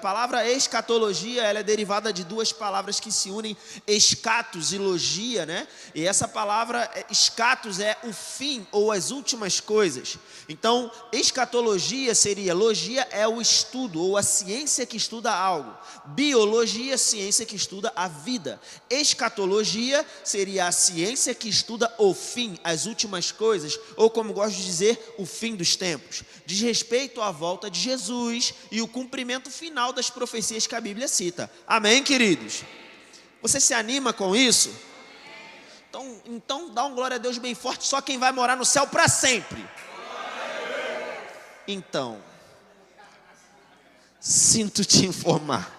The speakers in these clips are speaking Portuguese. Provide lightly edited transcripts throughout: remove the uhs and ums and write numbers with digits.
A palavra escatologia, ela é derivada de duas palavras que se unem, escatos e logia, né? E essa palavra, escatos, é o fim ou as últimas coisas. Então, escatologia seria, logia é o estudo ou a ciência que estuda algo. Biologia, ciência que estuda a vida. Escatologia seria a ciência que estuda o fim, as últimas coisas, ou como gosto de dizer, o fim dos tempos. Diz respeito à volta de Jesus e o cumprimento final das profecias que a Bíblia cita. Amém, queridos? Você se anima com isso? Então dá um glória a Deus bem forte, só quem vai morar no céu para sempre. Então, sinto te informar.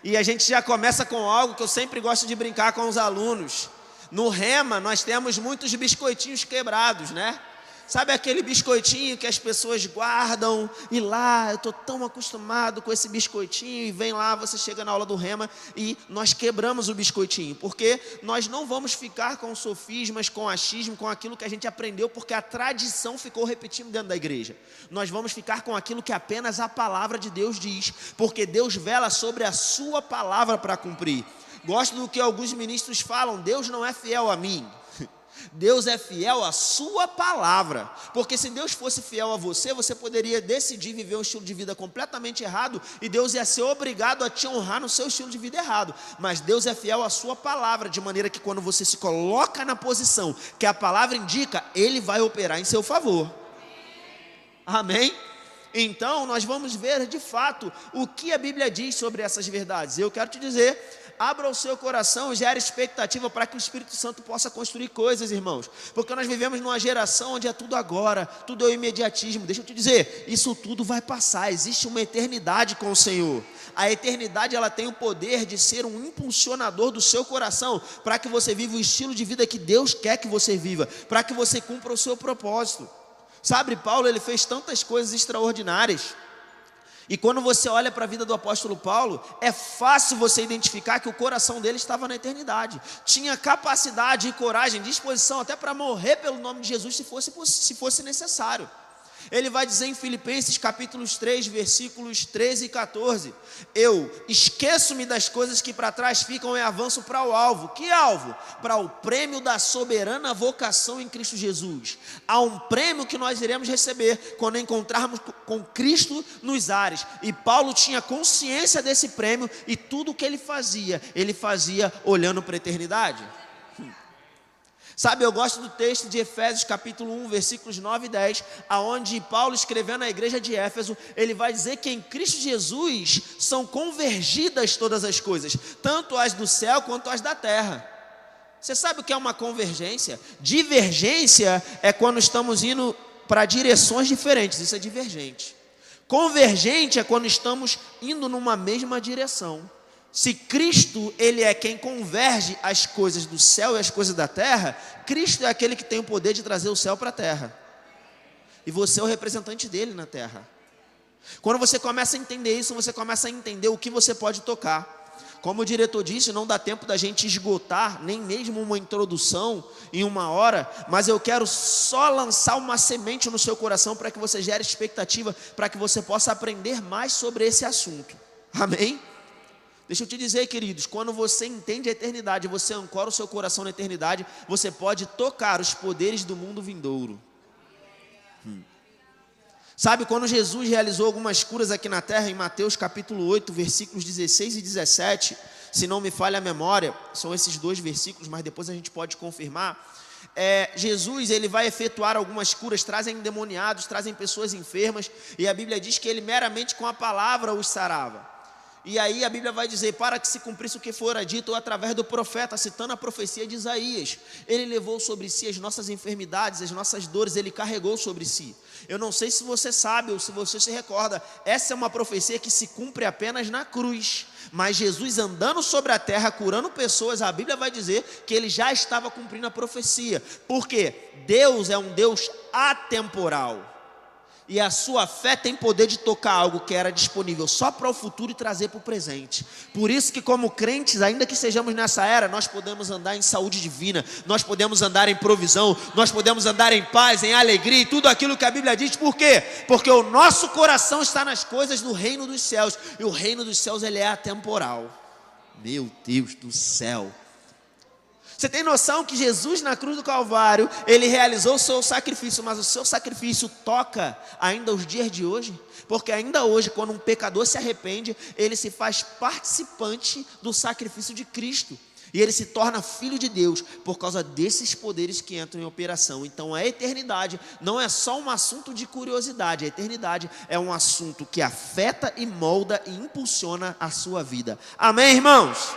E a gente já começa com algo que eu sempre gosto de brincar com os alunos. No Rema, nós temos muitos biscoitinhos quebrados, né? Sabe aquele biscoitinho que as pessoas guardam e lá, eu estou tão acostumado com esse biscoitinho, e vem lá, você chega na aula do Rema e nós quebramos o biscoitinho, porque nós não vamos ficar com sofismas, com achismo, com aquilo que a gente aprendeu, porque a tradição ficou repetindo dentro da igreja. Nós vamos ficar com aquilo que apenas a palavra de Deus diz, porque Deus vela sobre a sua palavra para cumprir. Gosto do que alguns ministros falam, Deus não é fiel a mim. Deus é fiel à sua palavra, porque se Deus fosse fiel a você, você poderia decidir viver um estilo de vida completamente errado, e Deus ia ser obrigado a te honrar no seu estilo de vida errado. Mas Deus é fiel à sua palavra, de maneira que quando você se coloca na posição que a palavra indica, Ele vai operar em seu favor. Amém? Então nós vamos ver de fato o que a Bíblia diz sobre essas verdades. Eu quero te dizer, abra o seu coração e gere expectativa para que o Espírito Santo possa construir coisas, irmãos. Porque nós vivemos numa geração onde é tudo agora, tudo é o imediatismo. Deixa eu te dizer, isso tudo vai passar, existe uma eternidade com o Senhor. A eternidade, ela tem o poder de ser um impulsionador do seu coração, para que você viva o estilo de vida que Deus quer que você viva, para que você cumpra o seu propósito. Sabe, Paulo, ele fez tantas coisas extraordinárias. E quando você olha para a vida do apóstolo Paulo, é fácil você identificar que o coração dele estava na eternidade. Tinha capacidade e coragem, disposição até para morrer pelo nome de Jesus se fosse necessário. Ele vai dizer em Filipenses capítulos 3, versículos 13 e 14: eu esqueço-me das coisas que para trás ficam e avanço para o alvo. Que alvo? Para o prêmio da soberana vocação em Cristo Jesus. Há um prêmio que nós iremos receber quando encontrarmos com Cristo nos ares. E Paulo tinha consciência desse prêmio, e tudo o que ele fazia olhando para a eternidade. Sabe, eu gosto do texto de Efésios capítulo 1, versículos 9 e 10, aonde Paulo, escrevendo à igreja de Éfeso, ele vai dizer que em Cristo Jesus são convergidas todas as coisas, tanto as do céu quanto as da terra. Você sabe o que é uma convergência? Divergência é quando estamos indo para direções diferentes, isso é divergente. Convergente é quando estamos indo numa mesma direção. Se Cristo, ele é quem converge as coisas do céu e as coisas da terra, Cristo é aquele que tem o poder de trazer o céu para a terra. E você é o representante dele na terra. Quando você começa a entender isso, você começa a entender o que você pode tocar. Como o diretor disse, não dá tempo da gente esgotar, nem mesmo uma introdução em 1 hora, mas eu quero só lançar uma semente no seu coração para que você gere expectativa, para que você possa aprender mais sobre esse assunto. Amém? Deixa eu te dizer, queridos, quando você entende a eternidade, você ancora o seu coração na eternidade, você pode tocar os poderes do mundo vindouro. Sabe, quando Jesus realizou algumas curas aqui na terra, em Mateus capítulo 8, versículos 16 e 17, se não me falha a memória, são esses dois versículos, mas depois a gente pode confirmar. Jesus, ele vai efetuar algumas curas, trazem endemoniados, trazem pessoas enfermas, e a Bíblia diz que ele meramente com a palavra os sarava. E aí a Bíblia vai dizer, para que se cumprisse o que fora dito através do profeta, citando a profecia de Isaías. Ele levou sobre si as nossas enfermidades, as nossas dores, ele carregou sobre si. Eu não sei se você sabe ou se você se recorda, essa é uma profecia que se cumpre apenas na cruz. Mas Jesus andando sobre a terra, curando pessoas, a Bíblia vai dizer que ele já estava cumprindo a profecia. Porque Deus é um Deus atemporal. E a sua fé tem poder de tocar algo que era disponível só para o futuro e trazer para o presente. Por isso que como crentes, ainda que sejamos nessa era, nós podemos andar em saúde divina, nós podemos andar em provisão, nós podemos andar em paz, em alegria e tudo aquilo que a Bíblia diz. Por quê? Porque o nosso coração está nas coisas do reino dos céus. E o reino dos céus, ele é atemporal. Meu Deus do céu. Você tem noção que Jesus na cruz do Calvário, ele realizou o seu sacrifício, mas o seu sacrifício toca ainda os dias de hoje? Porque ainda hoje, quando um pecador se arrepende, ele se faz participante do sacrifício de Cristo. E ele se torna filho de Deus por causa desses poderes que entram em operação. Então a eternidade não é só um assunto de curiosidade. A eternidade é um assunto que afeta e molda e impulsiona a sua vida. Amém, irmãos?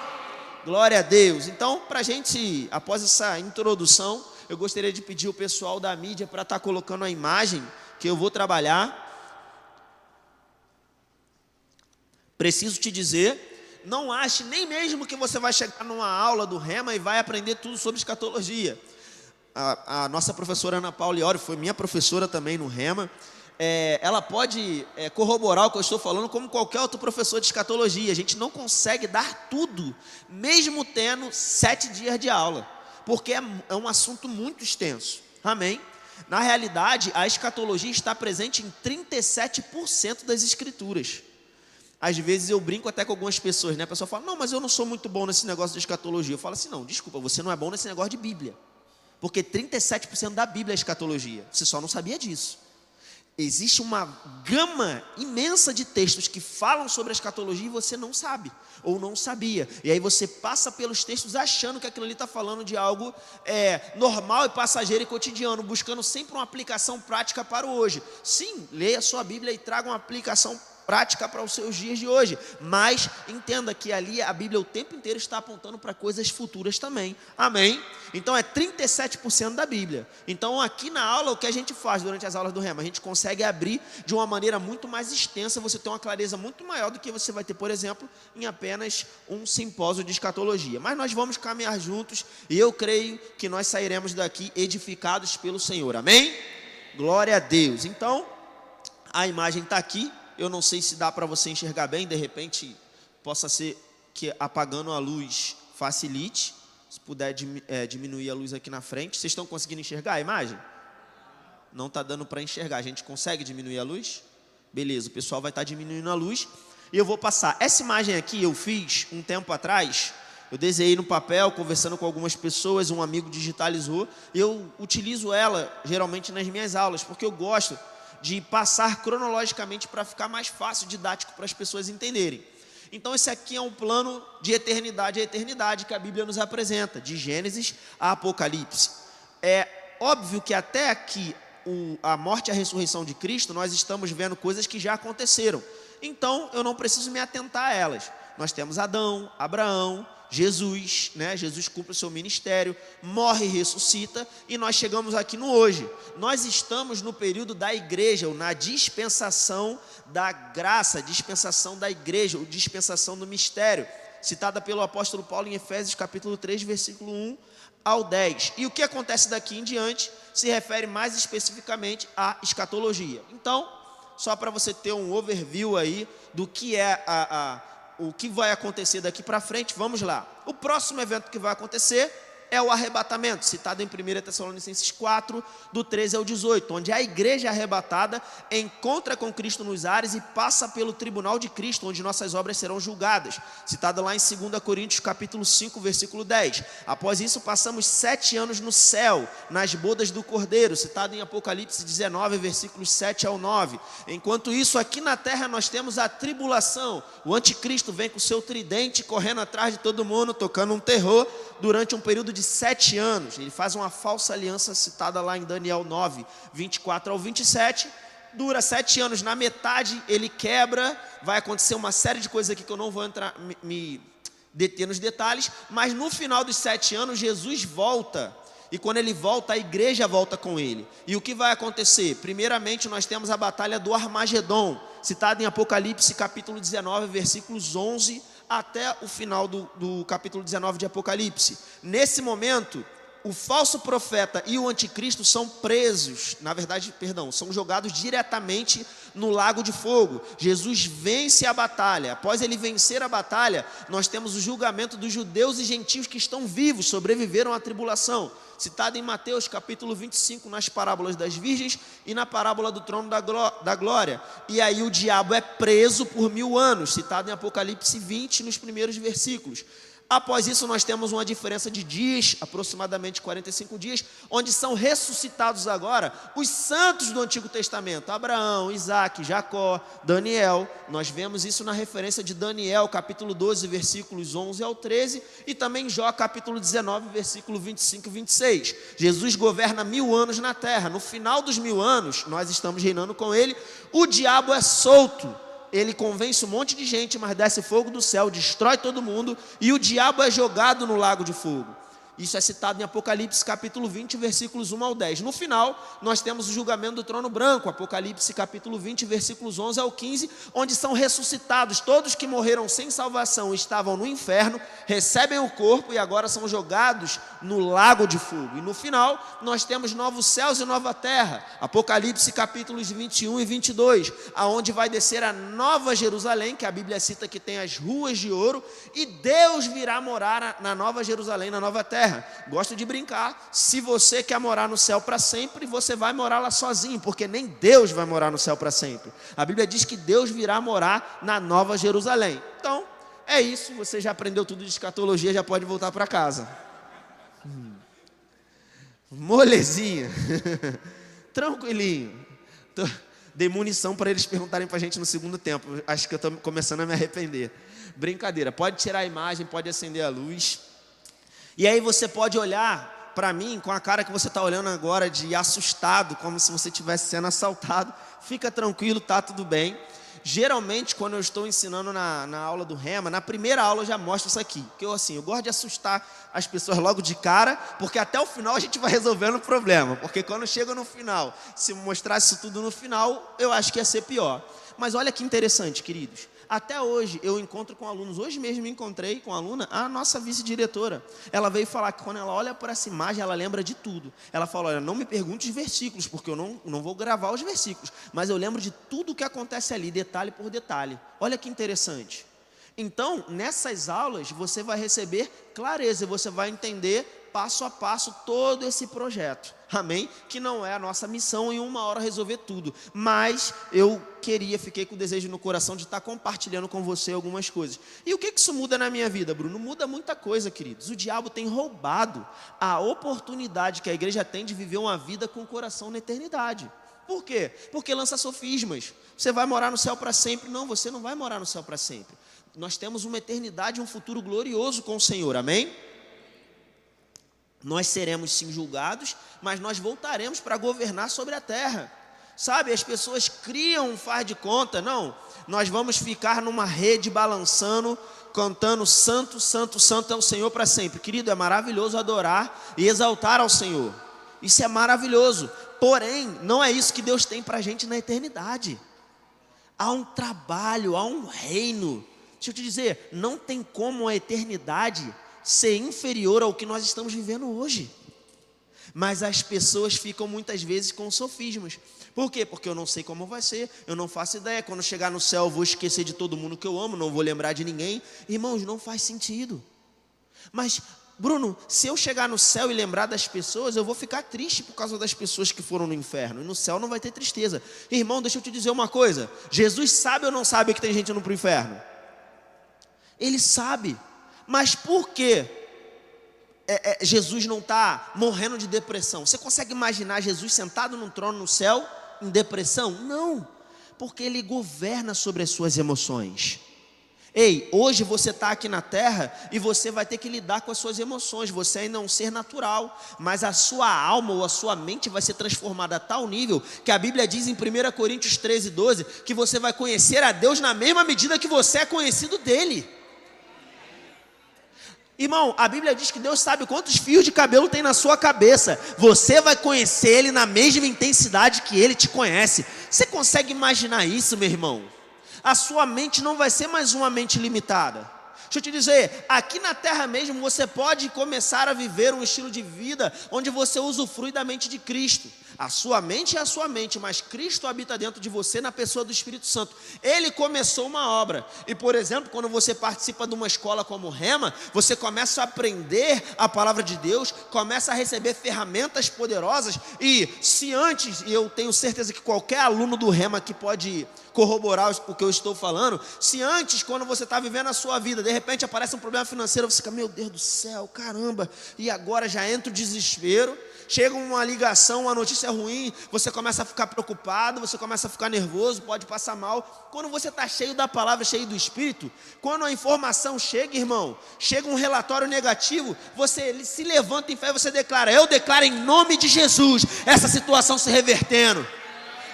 Glória a Deus. Então, para a gente, após essa introdução, eu gostaria de pedir o pessoal da mídia para estar colocando a imagem que eu vou trabalhar. Preciso te dizer, não ache nem mesmo que você vai chegar numa aula do Rema e vai aprender tudo sobre escatologia. A nossa professora Ana Paula Iori foi minha professora também no Rema. Ela pode corroborar o que eu estou falando, como qualquer outro professor de escatologia. A gente não consegue dar tudo, mesmo tendo 7 dias de aula, porque é um assunto muito extenso. Amém? Na realidade, a escatologia está presente em 37% das escrituras. Às vezes eu brinco até com algumas pessoas, né? A pessoa fala, não, mas eu não sou muito bom nesse negócio de escatologia. Eu falo assim, não, desculpa, você não é bom nesse negócio de Bíblia, porque 37% da Bíblia é escatologia. Você só não sabia disso. Existe uma gama imensa de textos que falam sobre a escatologia e você não sabe, ou não sabia. E aí você passa pelos textos achando que aquilo ali está falando de algo normal e passageiro e cotidiano, buscando sempre uma aplicação prática para o hoje. Sim, leia a sua Bíblia e traga uma aplicação prática para os seus dias de hoje, mas entenda que ali a Bíblia o tempo inteiro está apontando para coisas futuras também. Amém? Então é 37% da Bíblia. Então aqui na aula, o que a gente faz durante as aulas do Rema, a gente consegue abrir de uma maneira muito mais extensa, você tem uma clareza muito maior do que você vai ter, por exemplo, em apenas um simpósio de escatologia. Mas nós vamos caminhar juntos e eu creio que nós sairemos daqui edificados pelo Senhor. Amém? Glória a Deus. Então, a imagem está aqui. Eu não sei se dá para você enxergar bem, de repente possa ser que apagando a luz facilite. Se puder diminuir a luz aqui na frente. Vocês estão conseguindo enxergar a imagem? Não está dando para enxergar. A gente consegue diminuir a luz? Beleza, o pessoal vai estar diminuindo a luz. E eu vou passar. Essa imagem aqui eu fiz um tempo atrás. Eu desenhei no papel, conversando com algumas pessoas, um amigo digitalizou. Eu utilizo ela geralmente nas minhas aulas, porque eu gosto de passar cronologicamente para ficar mais fácil, didático, para as pessoas entenderem. Então esse aqui é um plano de eternidade a eternidade que a Bíblia nos apresenta, de Gênesis a Apocalipse. É óbvio que até aqui, a morte e a ressurreição de Cristo, nós estamos vendo coisas que já aconteceram. Então eu não preciso me atentar a elas. Nós temos Adão, Abraão, Jesus, né? Jesus cumpre o seu ministério, morre e ressuscita, e nós chegamos aqui no hoje. Nós estamos no período da igreja, ou na dispensação da graça, dispensação da igreja, ou dispensação do mistério, citada pelo apóstolo Paulo em Efésios capítulo 3, versículo 1 ao 10. E o que acontece daqui em diante se refere mais especificamente à escatologia. Então, só para você ter um overview aí do que é o que vai acontecer daqui para frente, vamos lá. O próximo evento que vai acontecer é o arrebatamento, citado em 1 Tessalonicenses 4, do 13 ao 18, onde a igreja arrebatada encontra com Cristo nos ares e passa pelo tribunal de Cristo, onde nossas obras serão julgadas, citado lá em 2 Coríntios capítulo 5, versículo 10. Após isso, passamos 7 anos no céu, nas bodas do Cordeiro, citado em Apocalipse 19, versículos 7 ao 9. Enquanto isso, aqui na terra nós temos a tribulação. O anticristo vem com o seu tridente, correndo atrás de todo mundo, tocando um terror, durante um período de 7 anos. Ele faz uma falsa aliança citada lá em Daniel 9, 24 ao 27. Dura 7 anos, na metade ele quebra. Vai acontecer uma série de coisas aqui que eu não vou entrar, me deter nos detalhes. Mas no final dos 7 anos, Jesus volta. E quando ele volta, a igreja volta com ele. E o que vai acontecer? Primeiramente, nós temos a batalha do Armagedon, citada em Apocalipse capítulo 19, versículos 11 até o final do capítulo 19 de Apocalipse. Nesse momento, o falso profeta e o anticristo são presos, são jogados diretamente no lago de fogo. Jesus vence a batalha. Após ele vencer a batalha, nós temos o julgamento dos judeus e gentios que estão vivos, sobreviveram à tribulação, citado em Mateus capítulo 25, nas parábolas das virgens e na parábola do trono da glória. E aí o diabo é preso por 1000 anos, citado em Apocalipse 20, nos primeiros versículos. Após isso, nós temos uma diferença de dias, aproximadamente 45 dias, onde são ressuscitados agora os santos do Antigo Testamento: Abraão, Isaac, Jacó, Daniel. Nós vemos isso na referência de Daniel, capítulo 12, versículos 11 ao 13, e também Jó, capítulo 19, versículo 25 e 26. Jesus governa 1000 anos na terra. No final dos 1000 anos, nós estamos reinando com ele. O diabo é solto. Ele convence um monte de gente, mas desce fogo do céu, destrói todo mundo, e o diabo é jogado no lago de fogo. Isso é citado em Apocalipse capítulo 20, versículos 1 ao 10. No final, nós temos o julgamento do trono branco, Apocalipse capítulo 20, versículos 11 ao 15, onde são ressuscitados todos que morreram sem salvação, estavam no inferno, recebem o corpo e agora são jogados no lago de fogo. E no final, nós temos novos céus e nova terra, Apocalipse capítulos 21 e 22, aonde vai descer a nova Jerusalém, que a Bíblia cita que tem as ruas de ouro, e Deus virá morar na nova Jerusalém, na nova terra. Gosto de brincar, se você quer morar no céu para sempre, você vai morar lá sozinho, porque nem Deus vai morar no céu para sempre. A Bíblia diz que Deus virá morar na nova Jerusalém. Então, é isso, você já aprendeu tudo de escatologia, já pode voltar para casa. Molezinha. Tranquilinho. Dei munição para eles perguntarem para a gente no segundo tempo. Acho que eu estou começando a me arrepender. Brincadeira, pode tirar a imagem, pode acender a luz. E aí você pode olhar para mim com a cara que você está olhando agora, de assustado, como se você estivesse sendo assaltado. Fica tranquilo, tá tudo bem. Geralmente, quando eu estou ensinando na aula do Rema, na primeira aula eu já mostro isso aqui. Porque eu gosto de assustar as pessoas logo de cara, porque até o final a gente vai resolvendo o problema. Porque quando chega no final, se mostrasse isso tudo no final, eu acho que ia ser pior. Mas olha que interessante, queridos. Até hoje eu encontro com alunos, hoje mesmo me encontrei com a aluna, a nossa vice-diretora. Ela veio falar que quando ela olha para essa imagem, ela lembra de tudo. Ela fala: olha, não me pergunte os versículos, porque eu não vou gravar os versículos, mas eu lembro de tudo o que acontece ali, detalhe por detalhe. Olha que interessante. Então, nessas aulas, você vai receber clareza, você vai entender passo a passo todo esse projeto. Amém? Que não é a nossa missão em uma hora resolver tudo, mas eu fiquei com o desejo no coração de estar compartilhando com você algumas coisas. E o que isso muda na minha vida, Bruno? Muda muita coisa, queridos. O diabo tem roubado a oportunidade que a igreja tem de viver uma vida com o coração na eternidade. Por quê? Porque lança sofismas. Você vai morar no céu para sempre. Não, você não vai morar no céu para sempre. Nós temos uma eternidade, um futuro glorioso com o Senhor, amém? Nós seremos sim julgados, mas nós voltaremos para governar sobre a terra. Sabe, as pessoas criam um faz de conta. Não, nós vamos ficar numa rede balançando, cantando santo, santo, santo é o Senhor para sempre. Querido, é maravilhoso adorar e exaltar ao Senhor. Isso é maravilhoso. Porém, não é isso que Deus tem para a gente na eternidade. Há um trabalho, há um reino. Deixa eu te dizer, não tem como a eternidade ser inferior ao que nós estamos vivendo hoje. Mas as pessoas ficam muitas vezes com sofismas. Por quê? Porque eu não sei como vai ser, eu não faço ideia. Quando chegar no céu eu vou esquecer de todo mundo que eu amo, não vou lembrar de ninguém. Irmãos, não faz sentido. Mas, Bruno, se eu chegar no céu e lembrar das pessoas, eu vou ficar triste por causa das pessoas que foram no inferno. E no céu não vai ter tristeza. Irmão, deixa eu te dizer uma coisa. Jesus sabe ou não sabe que tem gente indo para o inferno? Ele sabe. Mas por que Jesus não está morrendo de depressão? Você consegue imaginar Jesus sentado num trono no céu, em depressão? Não, porque Ele governa sobre as suas emoções. Ei, hoje você está aqui na terra e você vai ter que lidar com as suas emoções. Você ainda é um ser natural, mas a sua alma ou a sua mente vai ser transformada a tal nível que a Bíblia diz em 1 Coríntios 13, 12 que você vai conhecer a Deus na mesma medida que você é conhecido dele. Irmão, a Bíblia diz que Deus sabe quantos fios de cabelo tem na sua cabeça. Você vai conhecer Ele na mesma intensidade que Ele te conhece. Você consegue imaginar isso, meu irmão? A sua mente não vai ser mais uma mente limitada. Deixa eu te dizer, aqui na terra mesmo você pode começar a viver um estilo de vida onde você usufrui da mente de Cristo. A sua mente é a sua mente, mas Cristo habita dentro de você na pessoa do Espírito Santo. Ele começou uma obra. E, por exemplo, quando você participa de uma escola como Rema, você começa a aprender a palavra de Deus, começa a receber ferramentas poderosas. E se antes, e eu tenho certeza que qualquer aluno do Rema que pode corroborar o que eu estou falando, se antes, quando você está vivendo a sua vida, de repente aparece um problema financeiro, você fica, meu Deus do céu, caramba, e agora já entra o desespero. Chega uma ligação, uma notícia ruim, você começa a ficar preocupado, você começa a ficar nervoso, pode passar mal. Quando você está cheio da palavra, cheio do Espírito, quando a informação chega, irmão, chega um relatório negativo, você se levanta em fé e você declara, eu declaro em nome de Jesus, essa situação se revertendo.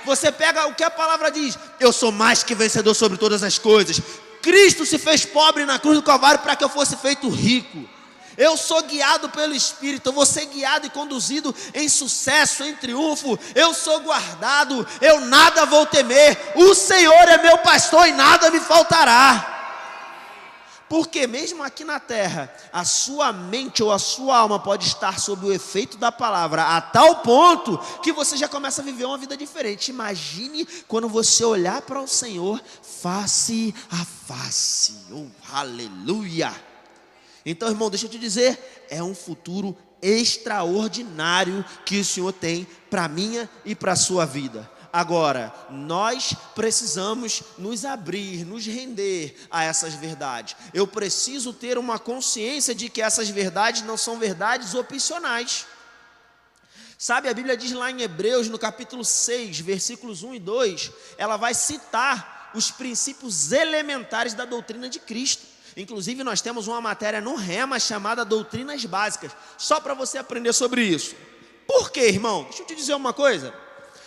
Você pega o que a palavra diz, eu sou mais que vencedor sobre todas as coisas. Cristo se fez pobre na cruz do Calvário para que eu fosse feito rico. Eu sou guiado pelo Espírito, eu vou ser guiado e conduzido em sucesso, em triunfo. Eu sou guardado, eu nada vou temer. O Senhor é meu pastor e nada me faltará. Porque mesmo aqui na terra, a sua mente ou a sua alma pode estar sob o efeito da palavra, a tal ponto que você já começa a viver uma vida diferente. Imagine quando você olhar para o Senhor face a face. Oh, aleluia! Então, irmão, deixa eu te dizer, é um futuro extraordinário que o Senhor tem para a minha e para a sua vida. Agora, nós precisamos nos abrir, nos render a essas verdades. Eu preciso ter uma consciência de que essas verdades não são verdades opcionais. Sabe, a Bíblia diz lá em Hebreus, no capítulo 6, versículos 1 e 2, ela vai citar os princípios elementares da doutrina de Cristo. Inclusive nós temos uma matéria no Rema chamada Doutrinas Básicas, só para você aprender sobre isso. Por quê, irmão? Deixa eu te dizer uma coisa.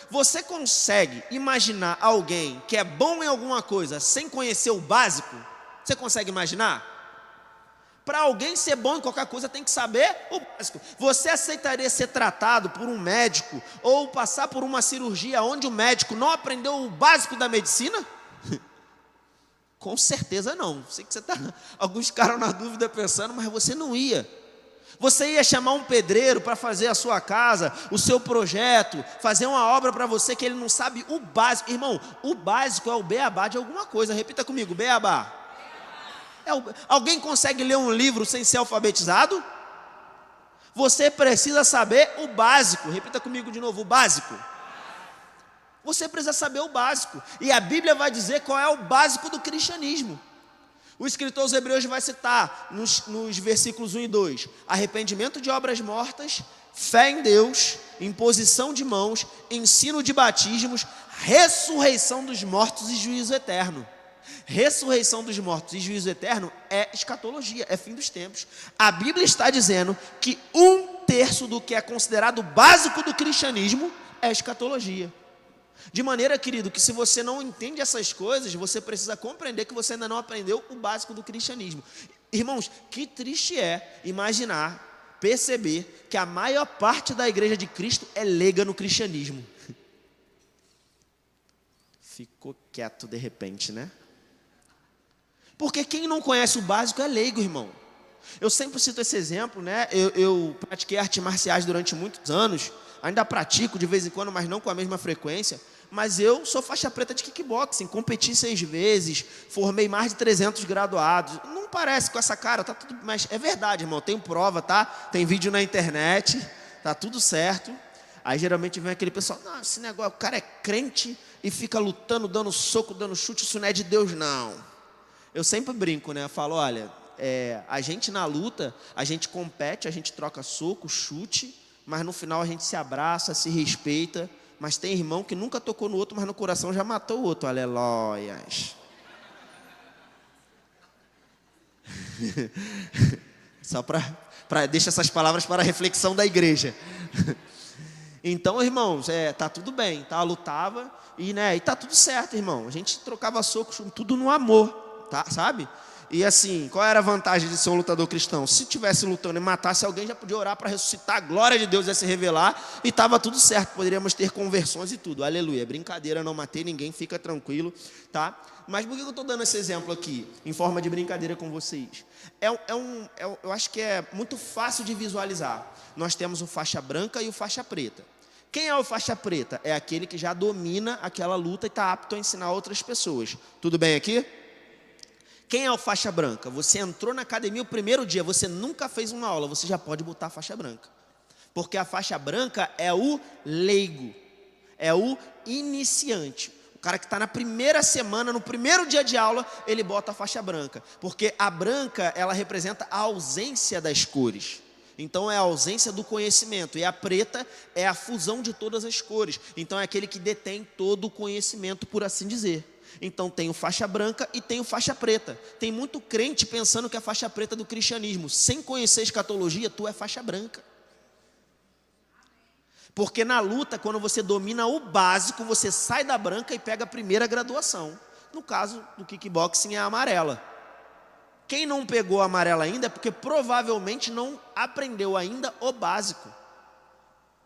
Você consegue imaginar alguém que é bom em alguma coisa sem conhecer o básico? Você consegue imaginar? Para alguém ser bom em qualquer coisa tem que saber o básico. Você aceitaria ser tratado por um médico ou passar por uma cirurgia onde o médico não aprendeu o básico da medicina? Com certeza não. Sei que você está, alguns ficaram na dúvida pensando, mas você não ia. Você ia chamar um pedreiro para fazer a sua casa, o seu projeto, fazer uma obra para você que ele não sabe o básico. Irmão, o básico é o beabá de alguma coisa. Repita comigo, beabá. Alguém consegue ler um livro sem ser alfabetizado? Você precisa saber o básico. Repita comigo de novo, o básico. Você precisa saber o básico. E a Bíblia vai dizer qual é o básico do cristianismo. O escritor aos Hebreus vai citar nos versículos 1 e 2. Arrependimento de obras mortas, fé em Deus, imposição de mãos, ensino de batismos, ressurreição dos mortos e juízo eterno. Ressurreição dos mortos e juízo eterno é escatologia, é fim dos tempos. A Bíblia está dizendo que 1/3 do que é considerado básico do cristianismo é escatologia. De maneira, querido, que se você não entende essas coisas, você precisa compreender que você ainda não aprendeu o básico do cristianismo. Irmãos, que triste é imaginar, perceber que a maior parte da igreja de Cristo é leiga no cristianismo. Ficou quieto de repente, né? Porque quem não conhece o básico é leigo, irmão. Eu sempre cito esse exemplo, né? Eu pratiquei artes marciais durante muitos anos, ainda pratico de vez em quando, mas não com a mesma frequência. Mas eu sou faixa preta de kickboxing, competi 6 vezes, formei mais de 300 graduados. Não parece com essa cara, tá tudo, mas é verdade, irmão, tem prova, tá? Tem vídeo na internet, tá tudo certo. Aí geralmente vem aquele pessoal, não, esse negócio, o cara é crente e fica lutando, dando soco, dando chute, isso não é de Deus, não. Eu sempre brinco, né? Eu falo, olha, a gente na luta, a gente compete, a gente troca soco, chute, mas no final a gente se abraça, se respeita. Mas tem irmão que nunca tocou no outro, mas no coração já matou o outro. Aleluias. Só para deixar essas palavras para a reflexão da igreja. Então, irmãos, tá tudo bem, tá? Lutava e tá tudo certo, irmão. A gente trocava soco, tudo no amor, tá? Sabe? E assim, qual era a vantagem de ser um lutador cristão? Se tivesse lutando e matasse alguém, já podia orar para ressuscitar, a glória de Deus ia se revelar e estava tudo certo, poderíamos ter conversões e tudo, aleluia. Brincadeira, não matei ninguém, fica tranquilo, tá? Mas por que eu estou dando esse exemplo aqui, em forma de brincadeira com vocês? Eu acho que é muito fácil de visualizar. Nós temos o faixa branca e o faixa preta. Quem é o faixa preta? É aquele que já domina aquela luta e está apto a ensinar outras pessoas. Tudo bem aqui? Quem é o faixa branca? Você entrou na academia o primeiro dia, você nunca fez uma aula, você já pode botar a faixa branca. Porque a faixa branca é o leigo, é o iniciante. O cara que está na primeira semana, no primeiro dia de aula, ele bota a faixa branca. Porque a branca, ela representa a ausência das cores. Então é a ausência do conhecimento. E a preta é a fusão de todas as cores. Então é aquele que detém todo o conhecimento, por assim dizer. Então tem o faixa branca e tem o faixa preta. Tem muito crente pensando que é a faixa preta do cristianismo. Sem conhecer escatologia, tu é faixa branca. Porque na luta, quando você domina o básico, você sai da branca e pega a primeira graduação. No caso do kickboxing é a amarela. Quem não pegou a amarela ainda é porque provavelmente não aprendeu ainda o básico.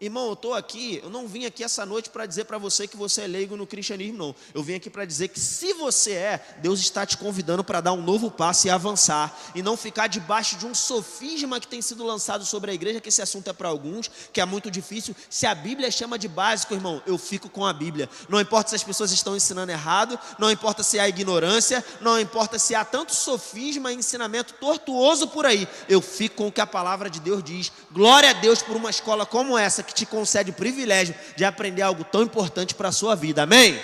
Irmão, eu estou aqui, eu não vim aqui essa noite para dizer para você que você é leigo no cristianismo, não. Eu vim aqui para dizer que se você é, Deus está te convidando para dar um novo passo e avançar. E não ficar debaixo de um sofisma que tem sido lançado sobre a igreja, que esse assunto é para alguns, que é muito difícil. Se a Bíblia chama de básico, irmão, eu fico com a Bíblia. Não importa se as pessoas estão ensinando errado, não importa se há ignorância, não importa se há tanto sofisma e ensinamento tortuoso por aí. Eu fico com o que a palavra de Deus diz. Glória a Deus por uma escola como essa, que te concede o privilégio de aprender algo tão importante para a sua vida, amém?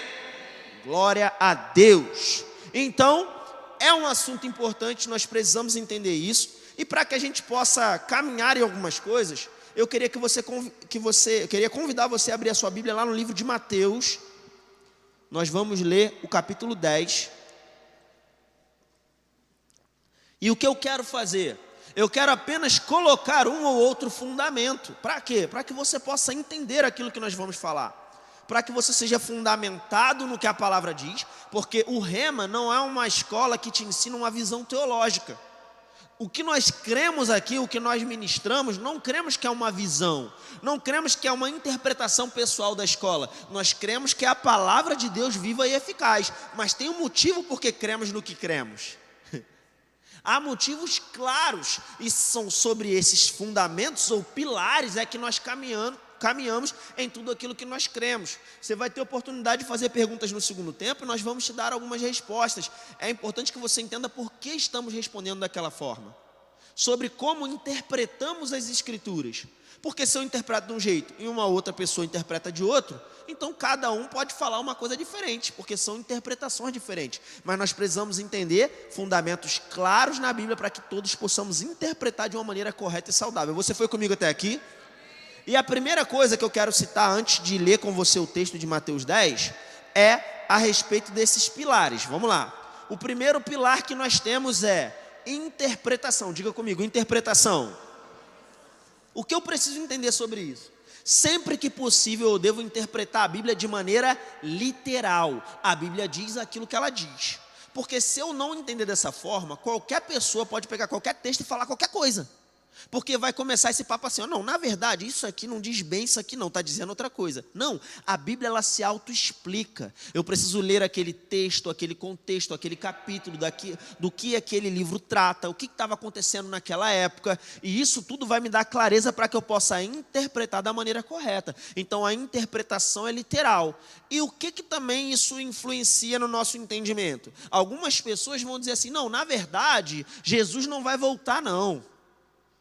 Glória a Deus. Então, é um assunto importante, nós precisamos entender isso, e para que a gente possa caminhar em algumas coisas, eu queria convidar você a abrir a sua Bíblia lá no livro de Mateus. Nós vamos ler o capítulo 10. E o que eu quero fazer? Eu quero apenas colocar um ou outro fundamento. Para quê? Para que você possa entender aquilo que nós vamos falar. Para que você seja fundamentado no que a palavra diz. Porque o Rema não é uma escola que te ensina uma visão teológica. O que nós cremos aqui, o que nós ministramos, não cremos que é uma visão. Não cremos que é uma interpretação pessoal da escola. Nós cremos que é a palavra de Deus viva e eficaz. Mas tem um motivo por que cremos no que cremos. Há motivos claros, e são sobre esses fundamentos ou pilares é que nós caminhamos em tudo aquilo que nós cremos. Você vai ter oportunidade de fazer perguntas no segundo tempo e nós vamos te dar algumas respostas. É importante que você entenda por que estamos respondendo daquela forma. Sobre como interpretamos as escrituras. Porque se eu interpreto de um jeito e uma outra pessoa interpreta de outro, então cada um pode falar uma coisa diferente, porque são interpretações diferentes. Mas nós precisamos entender fundamentos claros na Bíblia para que todos possamos interpretar de uma maneira correta e saudável. Você foi comigo até aqui? E a primeira coisa que eu quero citar antes de ler com você o texto de Mateus 10 é a respeito desses pilares. Vamos lá. O primeiro pilar que nós temos é interpretação. Diga comigo, interpretação. O que eu preciso entender sobre isso? Sempre que possível eu devo interpretar a Bíblia de maneira literal. A Bíblia diz aquilo que ela diz. Porque se eu não entender dessa forma, qualquer pessoa pode pegar qualquer texto e falar qualquer coisa. Porque vai começar esse papo assim, não, na verdade, isso aqui não diz bem isso aqui não, está dizendo outra coisa. Não, a Bíblia ela se autoexplica. Eu preciso ler aquele texto, aquele contexto, aquele capítulo do que aquele livro trata, o que estava acontecendo naquela época. E isso tudo vai me dar clareza para que eu possa interpretar da maneira correta. Então a interpretação é literal. E o que também isso influencia no nosso entendimento? Algumas pessoas vão dizer assim, não, na verdade, Jesus não vai voltar não.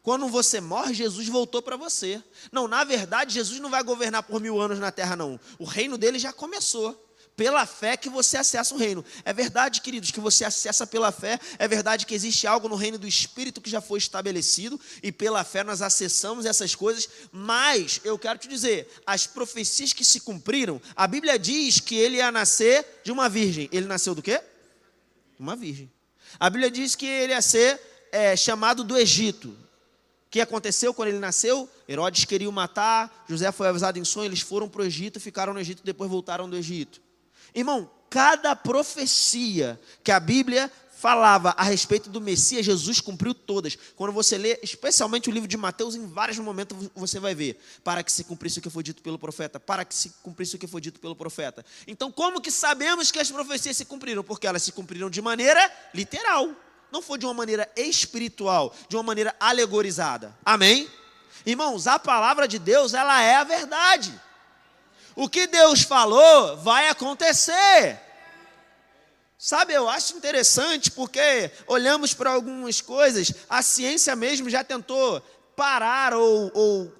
Quando você morre, Jesus voltou para você. Não, na verdade, Jesus não vai governar por 1000 anos na terra, não. O reino dele já começou. Pela fé que você acessa o reino. É verdade, queridos, que você acessa pela fé. É verdade que existe algo no reino do Espírito que já foi estabelecido. E pela fé nós acessamos essas coisas. Mas, eu quero te dizer, as profecias que se cumpriram, a Bíblia diz que ele ia nascer de uma virgem. Ele nasceu do quê? Uma virgem. A Bíblia diz que ele ia ser chamado do Egito. O que aconteceu quando ele nasceu? Herodes queria o matar, José foi avisado em sonho, eles foram para o Egito, ficaram no Egito, depois voltaram do Egito. Irmão, cada profecia que a Bíblia falava a respeito do Messias, Jesus cumpriu todas. Quando você lê, especialmente o livro de Mateus, em vários momentos você vai ver, para que se cumprisse o que foi dito pelo profeta, para que se cumprisse o que foi dito pelo profeta. Então, como que sabemos que as profecias se cumpriram? Porque elas se cumpriram de maneira literal, não foi de uma maneira espiritual, de uma maneira alegorizada. Amém? Irmãos, a palavra de Deus, ela é a verdade. O que Deus falou vai acontecer. Sabe, eu acho interessante porque olhamos para algumas coisas, a ciência mesmo já tentou parar ou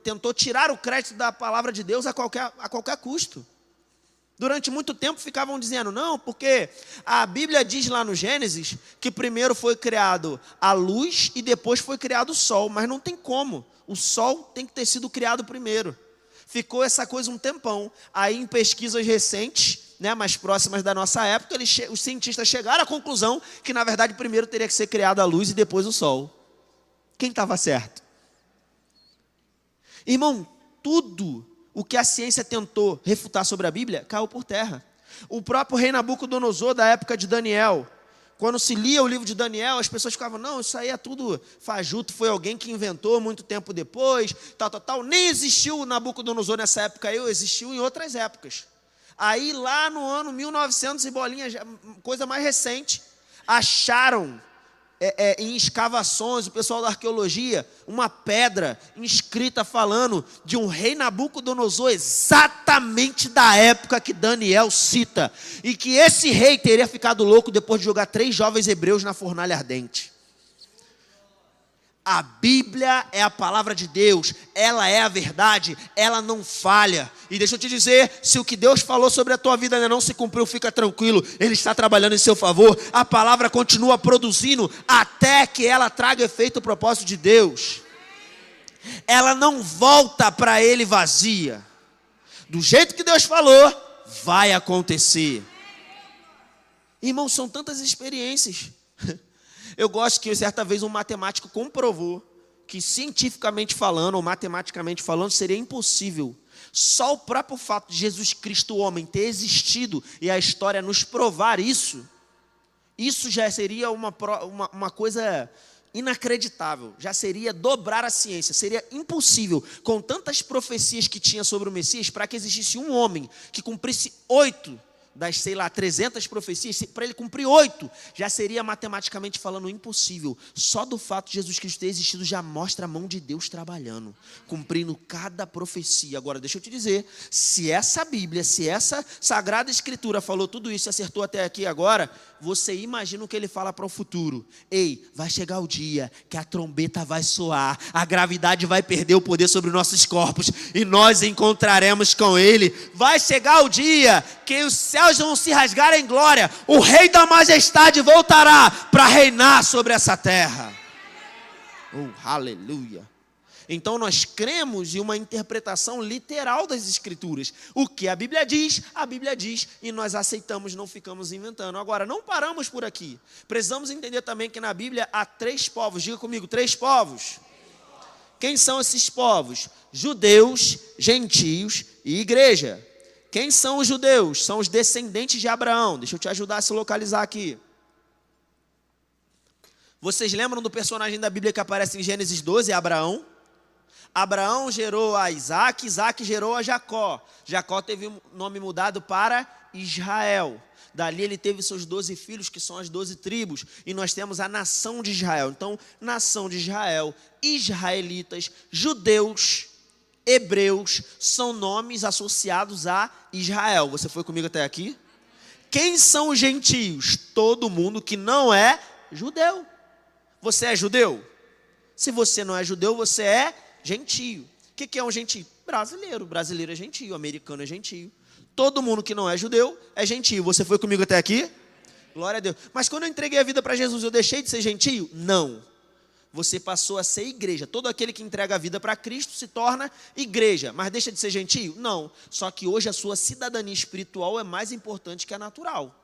tentou tirar o crédito da palavra de Deus a qualquer custo. Durante muito tempo ficavam dizendo, não, porque a Bíblia diz lá no Gênesis que primeiro foi criado a luz e depois foi criado o sol, mas não tem como, o sol tem que ter sido criado primeiro. Ficou essa coisa um tempão, aí em pesquisas recentes, mais próximas da nossa época, os cientistas chegaram à conclusão que, na verdade, primeiro teria que ser criada a luz e depois o sol. Quem estava certo? Irmão, tudo o que a ciência tentou refutar sobre a Bíblia caiu por terra. O próprio rei Nabucodonosor, da época de Daniel, quando se lia o livro de Daniel, as pessoas ficavam, não, isso aí é tudo fajuto, foi alguém que inventou muito tempo depois, tal. Nem existiu o Nabucodonosor nessa época aí, existiu em outras épocas. Aí lá no ano 1900 e bolinha, coisa mais recente, acharam em escavações, o pessoal da arqueologia, uma pedra inscrita falando de um rei Nabucodonosor exatamente da época que Daniel cita. E que esse rei teria ficado louco depois de jogar 3 jovens hebreus na fornalha ardente. A Bíblia é a palavra de Deus, ela é a verdade, ela não falha. E deixa eu te dizer, se o que Deus falou sobre a tua vida ainda não se cumpriu, fica tranquilo, Ele está trabalhando em seu favor. A palavra continua produzindo até que ela traga efeito o propósito de Deus. Ela não volta para Ele vazia. Do jeito que Deus falou, vai acontecer. Irmãos, são tantas experiências. Eu gosto que certa vez um matemático comprovou que cientificamente falando ou matematicamente falando seria impossível. Só o próprio fato de Jesus Cristo, o homem, ter existido e a história nos provar isso já seria uma coisa inacreditável. Já seria dobrar a ciência. Seria impossível, com tantas profecias que tinha sobre o Messias, para que existisse um homem que cumprisse 8 das, 300 profecias, para ele cumprir 8, já seria matematicamente falando impossível. Só do fato de Jesus Cristo ter existido já mostra a mão de Deus trabalhando, cumprindo cada profecia. Agora, deixa eu te dizer, se essa Bíblia, se essa Sagrada Escritura falou tudo isso e acertou até aqui agora, você imagina o que ele fala para o futuro. Ei, vai chegar o dia que a trombeta vai soar, a gravidade vai perder o poder sobre nossos corpos e nós encontraremos com ele. Vai chegar o dia que os céus vão se rasgar em glória, o Rei da Majestade voltará para reinar sobre essa terra. Oh, aleluia! Então nós cremos em uma interpretação literal das Escrituras. O que a Bíblia diz, e nós aceitamos, não ficamos inventando. Agora, não paramos por aqui. Precisamos entender também que na Bíblia há 3 povos. Diga comigo, 3 povos. Quem são esses povos? Judeus, gentios e igreja. Quem são os judeus? São os descendentes de Abraão. Deixa eu te ajudar a se localizar aqui. Vocês lembram do personagem da Bíblia que aparece em Gênesis 12, Abraão? Abraão gerou a Isaac, Isaac gerou a Jacó. Jacó teve o nome mudado para Israel. Dali ele teve seus 12 filhos, que são as 12 tribos. E nós temos a nação de Israel. Então, nação de Israel, israelitas, judeus, hebreus, são nomes associados a Israel. Você foi comigo até aqui? Quem são os gentios? Todo mundo que não é judeu. Você é judeu? Se você não é judeu, você é gentio. O que é um gentio? Brasileiro. Brasileiro é gentio, americano é gentio. Todo mundo que não é judeu é gentio. Você foi comigo até aqui? Glória a Deus. Mas quando eu entreguei a vida para Jesus, eu deixei de ser gentio? Não. Você passou a ser igreja. Todo aquele que entrega a vida para Cristo se torna igreja. Mas deixa de ser gentio? Não. Só que hoje a sua cidadania espiritual é mais importante que a natural.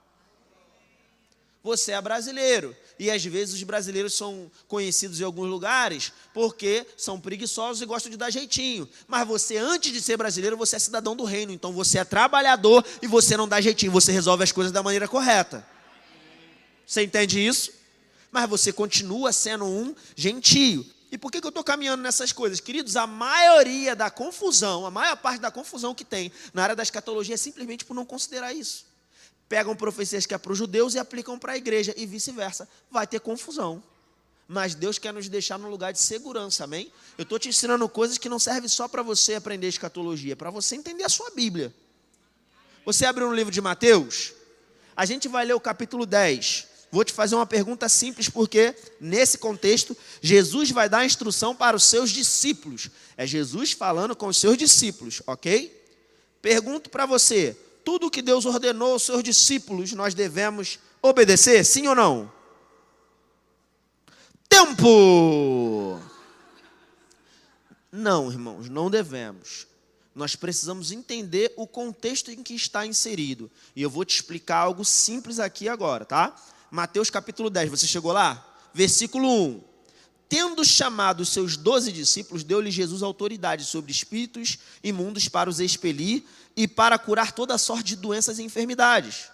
Você é brasileiro, e às vezes os brasileiros são conhecidos em alguns lugares porque são preguiçosos e gostam de dar jeitinho. Mas você, antes de ser brasileiro, você é cidadão do reino, então você é trabalhador e você não dá jeitinho, você resolve as coisas da maneira correta. Você entende isso? Mas você continua sendo um gentio. E por que eu estou caminhando nessas coisas? Queridos, a maioria da confusão, a maior parte da confusão que tem na área da escatologia é simplesmente por não considerar isso. Pegam profecias que é para os judeus e aplicam para a igreja, e vice-versa. Vai ter confusão. Mas Deus quer nos deixar num lugar de segurança, amém? Eu estou te ensinando coisas que não servem só para você aprender escatologia, é para você entender a sua Bíblia. Você abre no livro de Mateus, a gente vai ler o capítulo 10. Vou te fazer uma pergunta simples, porque nesse contexto, Jesus vai dar instrução para os seus discípulos. É Jesus falando com os seus discípulos, ok? Pergunto para você, tudo que Deus ordenou aos seus discípulos, nós devemos obedecer, sim ou não? Tempo! Não, irmãos, não devemos. Nós precisamos entender o contexto em que está inserido. E eu vou te explicar algo simples aqui agora, tá? Mateus capítulo 10, você chegou lá? Versículo 1. Tendo chamado os seus 12 discípulos, deu-lhe Jesus autoridade sobre espíritos imundos para os expelir e para curar toda sorte de doenças e enfermidades.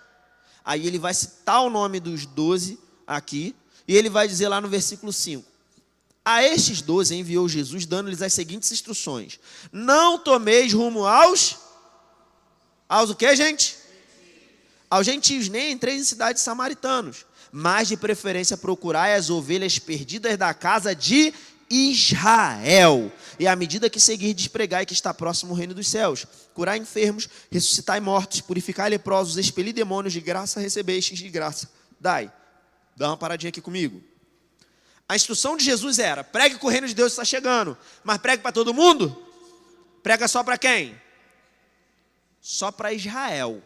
Aí ele vai citar o nome dos 12 aqui, e ele vai dizer lá no versículo 5. A estes 12 enviou Jesus, dando-lhes as seguintes instruções. Não tomeis rumo aos o quê, gente? Aos gentios, nem entreis em cidades samaritanos, mas de preferência procurai as ovelhas perdidas da casa de Israel. E à medida que seguirdes, pregai que está próximo o reino dos céus. Curai enfermos, ressuscitai mortos, purificai leprosos, expelir demônios, de graça recebestes, de graça dai. Dá uma paradinha aqui comigo. A instrução de Jesus era, pregue que o reino de Deus está chegando, mas pregue para todo mundo? Prega só para quem? Só para Israel.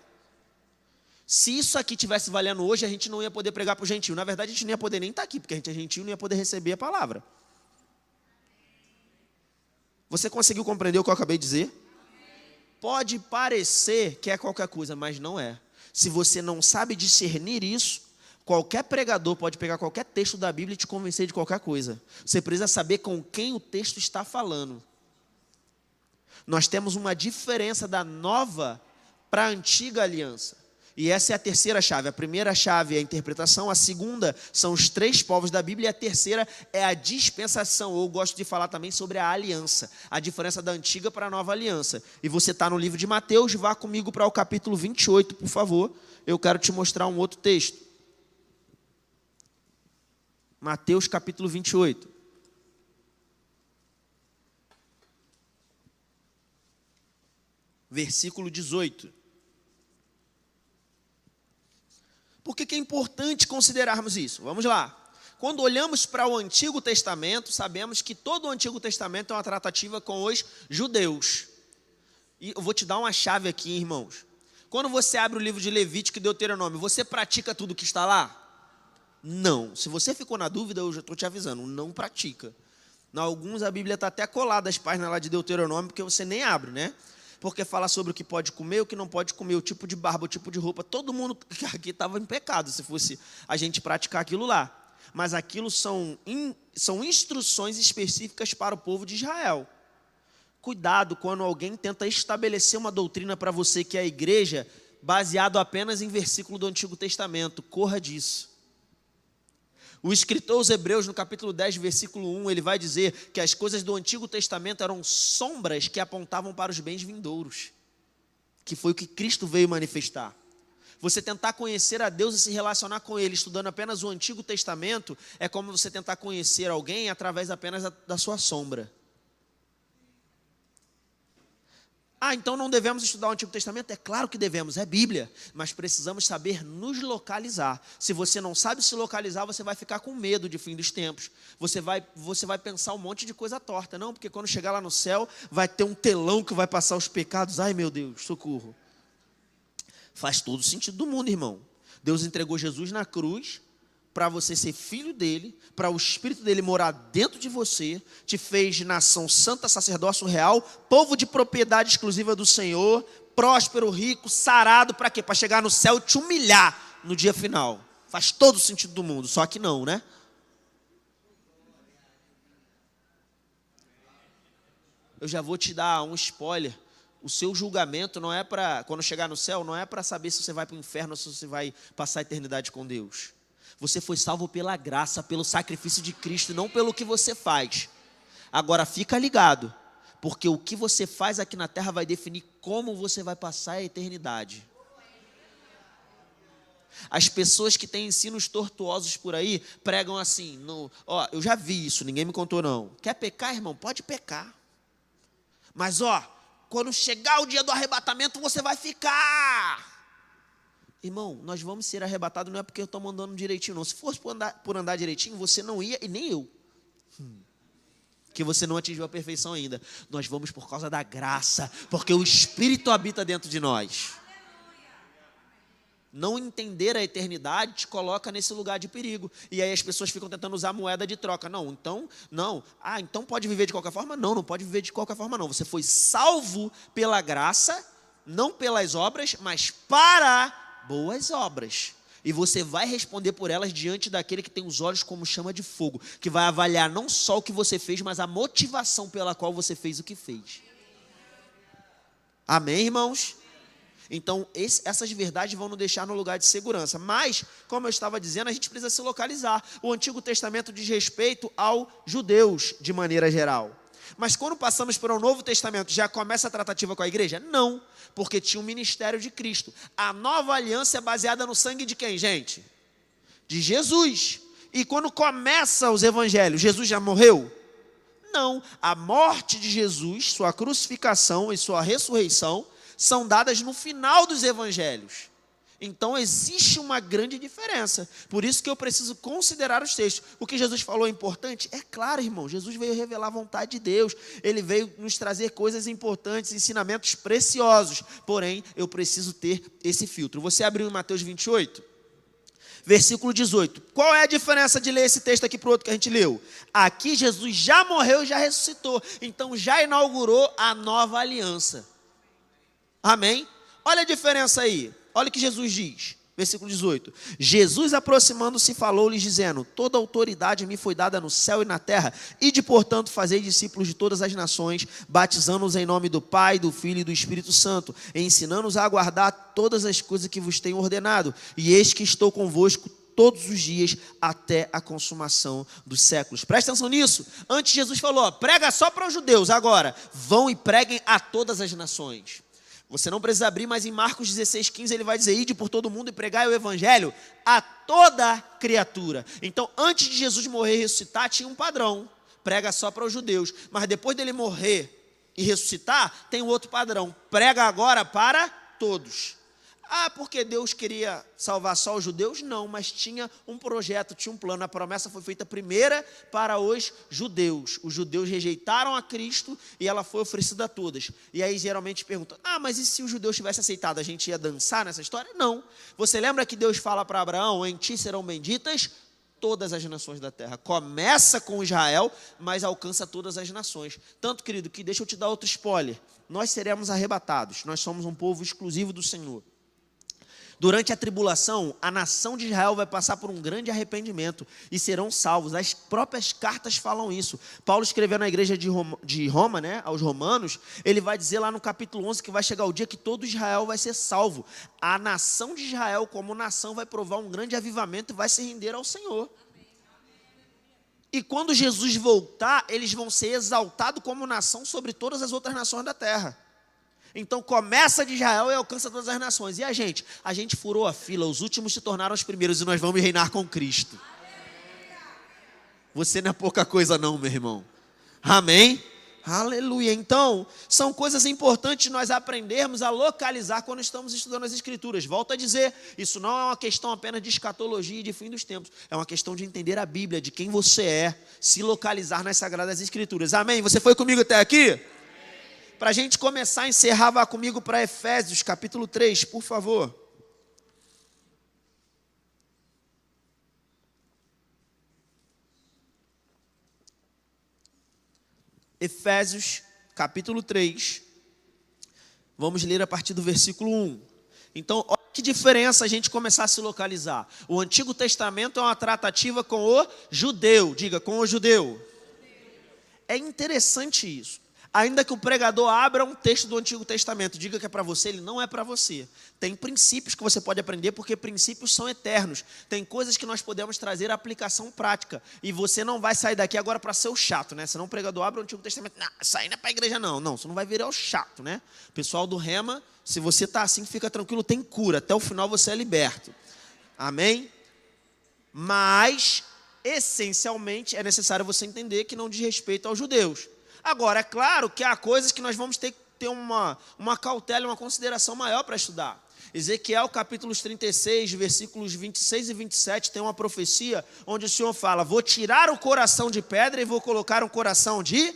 Se isso aqui tivesse valendo hoje, a gente não ia poder pregar para o gentio. Na verdade, a gente não ia poder nem estar aqui, porque a gente é gentio e não ia poder receber a palavra. Você conseguiu compreender o que eu acabei de dizer? Pode parecer que é qualquer coisa, mas não é. Se você não sabe discernir isso, qualquer pregador pode pegar qualquer texto da Bíblia e te convencer de qualquer coisa. Você precisa saber com quem o texto está falando. Nós temos uma diferença da nova para a antiga aliança. E essa é a terceira chave. A primeira chave é a interpretação, a segunda são os 3 povos da Bíblia, e a terceira é a dispensação, ou eu gosto de falar também sobre a aliança, a diferença da antiga para a nova aliança. E você está no livro de Mateus, vá comigo para o capítulo 28, por favor. Eu quero te mostrar um outro texto. Mateus capítulo 28. Versículo 18. Por que é importante considerarmos isso? Vamos lá. Quando olhamos para o Antigo Testamento, sabemos que todo o Antigo Testamento é uma tratativa com os judeus. E eu vou te dar uma chave aqui, irmãos. Quando você abre o livro de Levítico e Deuteronômio, você pratica tudo que está lá? Não. Se você ficou na dúvida, eu já estou te avisando, não pratica. Em alguns a Bíblia está até colada as páginas lá de Deuteronômio, porque você nem abre, né? Porque fala sobre o que pode comer, o que não pode comer, o tipo de barba, o tipo de roupa. Todo mundo aqui estava em pecado se fosse a gente praticar aquilo lá. Mas aquilo são instruções específicas para o povo de Israel. Cuidado quando alguém tenta estabelecer uma doutrina para você que é a igreja, baseado apenas em versículo do Antigo Testamento. Corra disso. O escritor aos Hebreus, no capítulo 10, versículo 1, ele vai dizer que as coisas do Antigo Testamento eram sombras que apontavam para os bens vindouros, que foi o que Cristo veio manifestar. Você tentar conhecer a Deus e se relacionar com Ele, estudando apenas o Antigo Testamento, é como você tentar conhecer alguém através apenas da sua sombra. Ah, então não devemos estudar o Antigo Testamento? É claro que devemos, é Bíblia. Mas precisamos saber nos localizar. Se você não sabe se localizar, você vai ficar com medo de fim dos tempos. Você vai pensar um monte de coisa torta. Não, porque quando chegar lá no céu, vai ter um telão que vai passar os pecados. Ai, meu Deus, socorro. Faz todo o sentido do mundo, irmão. Deus entregou Jesus na cruz para você ser filho dele, para o Espírito dele morar dentro de você, te fez nação santa, sacerdócio real, povo de propriedade exclusiva do Senhor, próspero, rico, sarado, para quê? Para chegar no céu e te humilhar no dia final. Faz todo o sentido do mundo, só que não, né? Eu já vou te dar um spoiler. O seu julgamento não é para, quando chegar no céu, não é para saber se você vai para o inferno ou se você vai passar a eternidade com Deus. Você foi salvo pela graça, pelo sacrifício de Cristo, não pelo que você faz. Agora fica ligado, porque o que você faz aqui na terra vai definir como você vai passar a eternidade. As pessoas que têm ensinos tortuosos por aí pregam assim, eu já vi isso, ninguém me contou não. Quer pecar, irmão? Pode pecar. Mas quando chegar o dia do arrebatamento, você vai ficar. Irmão, nós vamos ser arrebatados não é porque eu estou andando direitinho não. Se fosse por andar direitinho, você não ia e nem eu. Que você não atingiu a perfeição ainda. Nós vamos por causa da graça, porque o Espírito habita dentro de nós. Não entender a eternidade te coloca nesse lugar de perigo. E aí as pessoas ficam tentando usar moeda de troca. Então pode viver de qualquer forma? Não pode viver de qualquer forma não. Você foi salvo pela graça, não pelas obras, mas para boas obras. E você vai responder por elas diante daquele que tem os olhos como chama de fogo, que vai avaliar não só o que você fez, mas a motivação pela qual você fez o que fez. Amém, irmãos? Então, essas verdades vão nos deixar no lugar de segurança. Mas, como eu estava dizendo, a gente precisa se localizar. O Antigo Testamento diz respeito aos judeus, de maneira geral. Mas quando passamos para o Novo Testamento, já começa a tratativa com a igreja? Não, porque tinha um ministério de Cristo. A nova aliança é baseada no sangue de quem, gente? De Jesus. E quando começa os evangelhos, Jesus já morreu? Não. A morte de Jesus, sua crucificação e sua ressurreição são dadas no final dos evangelhos. Então existe uma grande diferença. Por isso que eu preciso considerar os textos. O que Jesus falou é importante? É claro, irmão. Jesus veio revelar a vontade de Deus. Ele veio nos trazer coisas importantes, ensinamentos preciosos. Porém, eu preciso ter esse filtro. Você abriu em Mateus 28? Versículo 18. Qual é a diferença de ler esse texto aqui para o outro que a gente leu? Aqui Jesus já morreu e já ressuscitou. Então já inaugurou a nova aliança. Amém? Olha a diferença aí. Olha o que Jesus diz. Versículo 18. Jesus, aproximando-se, falou-lhes, dizendo: toda autoridade me foi dada no céu e na terra. Ide, portanto, fazei discípulos de todas as nações, batizando-os em nome do Pai, do Filho e do Espírito Santo, e ensinando-os a guardar todas as coisas que vos tenho ordenado. E eis que estou convosco todos os dias até a consumação dos séculos. Presta atenção nisso. Antes Jesus falou, prega só para os judeus. Agora, vão e preguem a todas as nações. Você não precisa abrir, mas em Marcos 16:15 ele vai dizer: ide por todo mundo e pregai o evangelho a toda criatura. Então, antes de Jesus morrer e ressuscitar, tinha um padrão: prega só para os judeus. Mas depois dele morrer e ressuscitar, tem outro padrão: prega agora para todos. Porque Deus queria salvar só os judeus? Não, mas tinha um projeto, tinha um plano. A promessa foi feita primeira para os judeus. Os judeus rejeitaram a Cristo e ela foi oferecida a todas. E aí geralmente perguntam, mas e se os judeus tivessem aceitado, a gente ia dançar nessa história? Não. Você lembra que Deus fala para Abraão, em ti serão benditas todas as nações da terra. Começa com Israel, mas alcança todas as nações. Tanto, querido, que deixa eu te dar outro spoiler. Nós seremos arrebatados. Nós somos um povo exclusivo do Senhor. Durante a tribulação, a nação de Israel vai passar por um grande arrependimento e serão salvos. As próprias cartas falam isso. Paulo escreveu na igreja de Roma, aos romanos, ele vai dizer lá no capítulo 11 que vai chegar o dia que todo Israel vai ser salvo. A nação de Israel, como nação, vai provar um grande avivamento e vai se render ao Senhor. E quando Jesus voltar, eles vão ser exaltados como nação sobre todas as outras nações da terra. Então começa de Israel e alcança todas as nações. E a gente? A gente furou a fila, os últimos se tornaram os primeiros e nós vamos reinar com Cristo. Você não é pouca coisa não, meu irmão. Amém? Aleluia. Então, são coisas importantes nós aprendermos a localizar quando estamos estudando as Escrituras. Volto a dizer, isso não é uma questão apenas de escatologia e de fim dos tempos. É uma questão de entender a Bíblia, de quem você é, se localizar nas Sagradas Escrituras. Amém? Você foi comigo até aqui? Para a gente começar a encerrar, vá comigo para Efésios, capítulo 3, por favor. Efésios, capítulo 3. Vamos ler a partir do versículo 1. Então, olha que diferença a gente começar a se localizar. O Antigo Testamento é uma tratativa com o judeu. Diga, com o judeu. É interessante isso. Ainda que o pregador abra um texto do Antigo Testamento, diga que é para você, ele não é para você. Tem princípios que você pode aprender, porque princípios são eternos. Tem coisas que nós podemos trazer à aplicação prática. E você não vai sair daqui agora para ser o chato, né? Senão o pregador abre o Antigo Testamento, não, sair não é para a igreja não. Não, você não vai virar o chato, né? Pessoal do Rema, se você está assim, fica tranquilo, tem cura. Até o final você é liberto. Amém? Mas, essencialmente, é necessário você entender que não diz respeito aos judeus. Agora, é claro que há coisas que nós vamos ter que ter uma cautela, uma consideração maior para estudar. Ezequiel, capítulos 36, versículos 26 e 27, tem uma profecia onde o Senhor fala, vou tirar o coração de pedra e vou colocar um coração de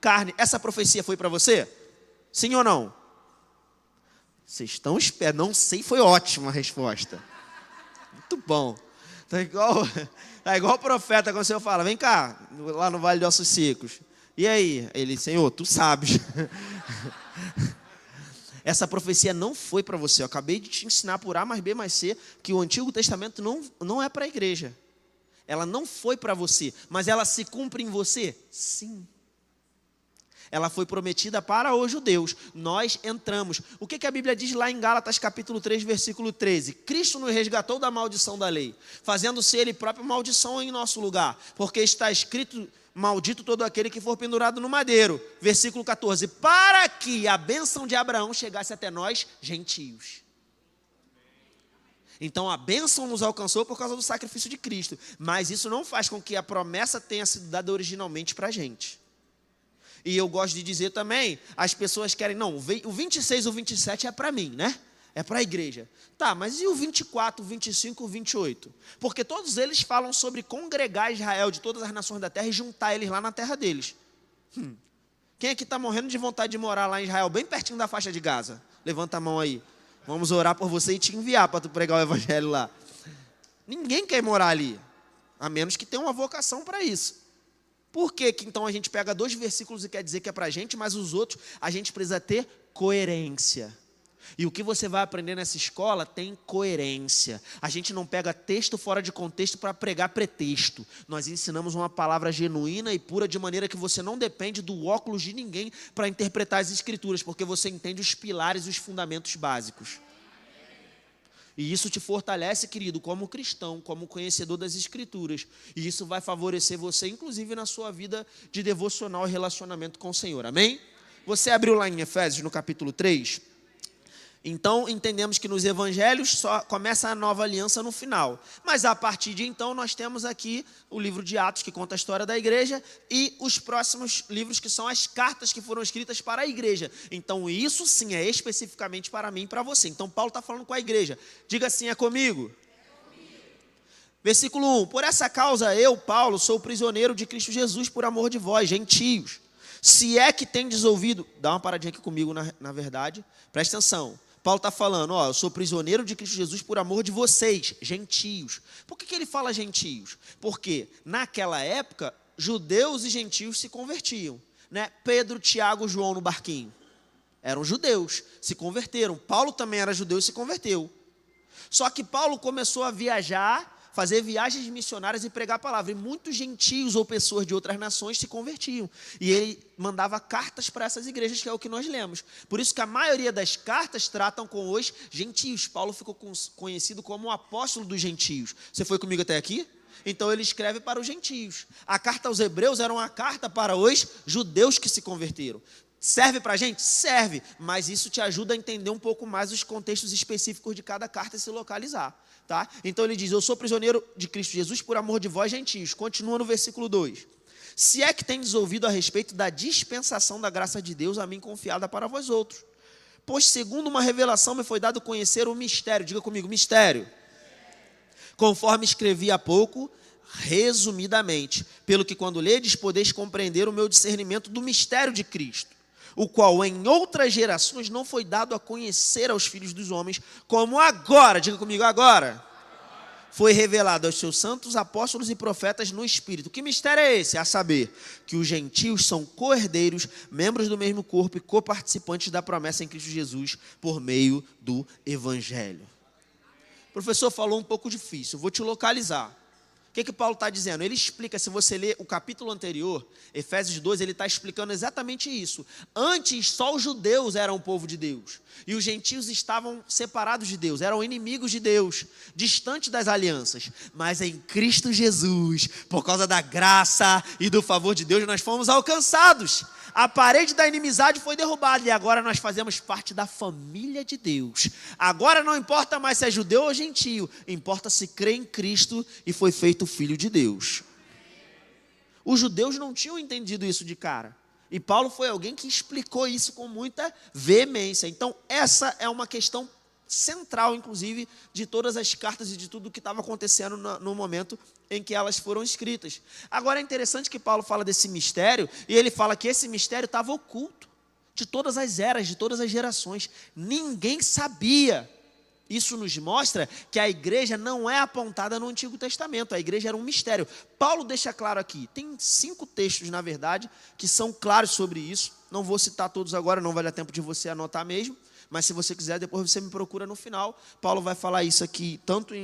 carne. Essa profecia foi para você? Sim ou não? Vocês estão esperando, não sei, foi ótima a resposta. Muito bom. Tá igual o profeta, quando o Senhor fala, vem cá, lá no Vale de Ossos Secos. E aí? Ele, Senhor, tu sabes. Essa profecia não foi para você. Eu acabei de te ensinar por A mais B mais C que o Antigo Testamento não é para a igreja. Ela não foi para você, mas ela se cumpre em você? Sim. Ela foi prometida para os judeus. Nós entramos. O que a Bíblia diz lá em Gálatas capítulo 3, versículo 13? Cristo nos resgatou da maldição da lei, fazendo-se Ele próprio maldição em nosso lugar. Porque está escrito, maldito todo aquele que for pendurado no madeiro. Versículo 14. Para que a bênção de Abraão chegasse até nós, gentios. Então a bênção nos alcançou por causa do sacrifício de Cristo. Mas isso não faz com que a promessa tenha sido dada originalmente para a gente. E eu gosto de dizer também, as pessoas querem, não, o 26 ou 27 é para mim, né? É para a igreja. Tá, mas e o 24, o 25, o 28? Porque todos eles falam sobre congregar Israel de todas as nações da terra e juntar eles lá na terra deles. Quem aqui está morrendo de vontade de morar lá em Israel, bem pertinho da faixa de Gaza? Levanta a mão aí. Vamos orar por você e te enviar para tu pregar o evangelho lá. Ninguém quer morar ali, a menos que tenha uma vocação para isso. Por que então a gente pega 2 versículos e quer dizer que é para a gente, mas os outros a gente precisa ter coerência. E o que você vai aprender nessa escola tem coerência. A gente não pega texto fora de contexto para pregar pretexto. Nós ensinamos uma palavra genuína e pura, de maneira que você não depende do óculos de ninguém para interpretar as escrituras, porque você entende os pilares e os fundamentos básicos. E isso te fortalece, querido, como cristão, como conhecedor das escrituras. E isso vai favorecer você, inclusive, na sua vida de devocional e relacionamento com o Senhor. Amém? Você abriu lá em Efésios, no capítulo 3? Então, entendemos que nos evangelhos só começa a nova aliança no final. Mas a partir de então, nós temos aqui o livro de Atos, que conta a história da igreja, e os próximos livros, que são as cartas que foram escritas para a igreja. Então, isso sim é especificamente para mim e para você. Então, Paulo está falando com a igreja. Diga assim, é comigo? Versículo 1. Por essa causa, eu, Paulo, sou prisioneiro de Cristo Jesus por amor de vós, gentios. Se é que tendes ouvido... Dá uma paradinha aqui comigo, na verdade. Presta atenção. Paulo está falando, eu sou prisioneiro de Cristo Jesus por amor de vocês, gentios. Por que ele fala gentios? Porque naquela época, judeus e gentios se convertiam. Né? Pedro, Tiago, João no barquinho. Eram judeus, se converteram. Paulo também era judeu e se converteu. Só que Paulo começou a viajar, fazer viagens missionárias e pregar a palavra. E muitos gentios ou pessoas de outras nações se convertiam. E ele mandava cartas para essas igrejas, que é o que nós lemos. Por isso que a maioria das cartas tratam com os gentios. Paulo ficou conhecido como o apóstolo dos gentios. Você foi comigo até aqui? Então ele escreve para os gentios. A carta aos hebreus era uma carta para os judeus que se converteram. Serve para a gente? Serve, mas isso te ajuda a entender um pouco mais os contextos específicos de cada carta e se localizar. Tá? Então ele diz, eu sou prisioneiro de Cristo Jesus por amor de vós, gentios. Continua no versículo 2. Se é que tendes ouvido a respeito da dispensação da graça de Deus a mim confiada para vós outros. Pois segundo uma revelação me foi dado conhecer o mistério. Diga comigo, mistério. Conforme escrevi há pouco, resumidamente. Pelo que quando ledes, podeis compreender o meu discernimento do mistério de Cristo, o qual em outras gerações não foi dado a conhecer aos filhos dos homens, como agora, diga comigo, agora, foi revelado aos seus santos apóstolos e profetas no Espírito. Que mistério é esse? A saber, que os gentios são co-herdeiros, membros do mesmo corpo e coparticipantes da promessa em Cristo Jesus, por meio do Evangelho. O professor falou um pouco difícil, vou te localizar. que Paulo está dizendo? Ele explica, se você ler o capítulo anterior, Efésios 2, ele está explicando exatamente isso. Antes, só os judeus eram o povo de Deus. E os gentios estavam separados de Deus, eram inimigos de Deus, distantes das alianças. Mas em Cristo Jesus, por causa da graça e do favor de Deus, nós fomos alcançados. A parede da inimizade foi derrubada e agora nós fazemos parte da família de Deus. Agora não importa mais se é judeu ou gentio, importa se crê em Cristo e foi feito filho de Deus. Os judeus não tinham entendido isso de cara. E Paulo foi alguém que explicou isso com muita veemência. Então essa é uma questão central, inclusive, de todas as cartas e de tudo o que estava acontecendo no momento em que elas foram escritas. Agora é interessante que Paulo fala desse mistério, e ele fala que esse mistério estava oculto, de todas as eras, de todas as gerações. Ninguém sabia. Isso nos mostra que a igreja não é apontada no Antigo Testamento, a igreja era um mistério. Paulo deixa claro aqui, tem 5 textos, na verdade, que são claros sobre isso. Não vou citar todos agora, não vai dar tempo de você anotar mesmo. Mas se você quiser, depois você me procura no final. Paulo vai falar isso aqui, tanto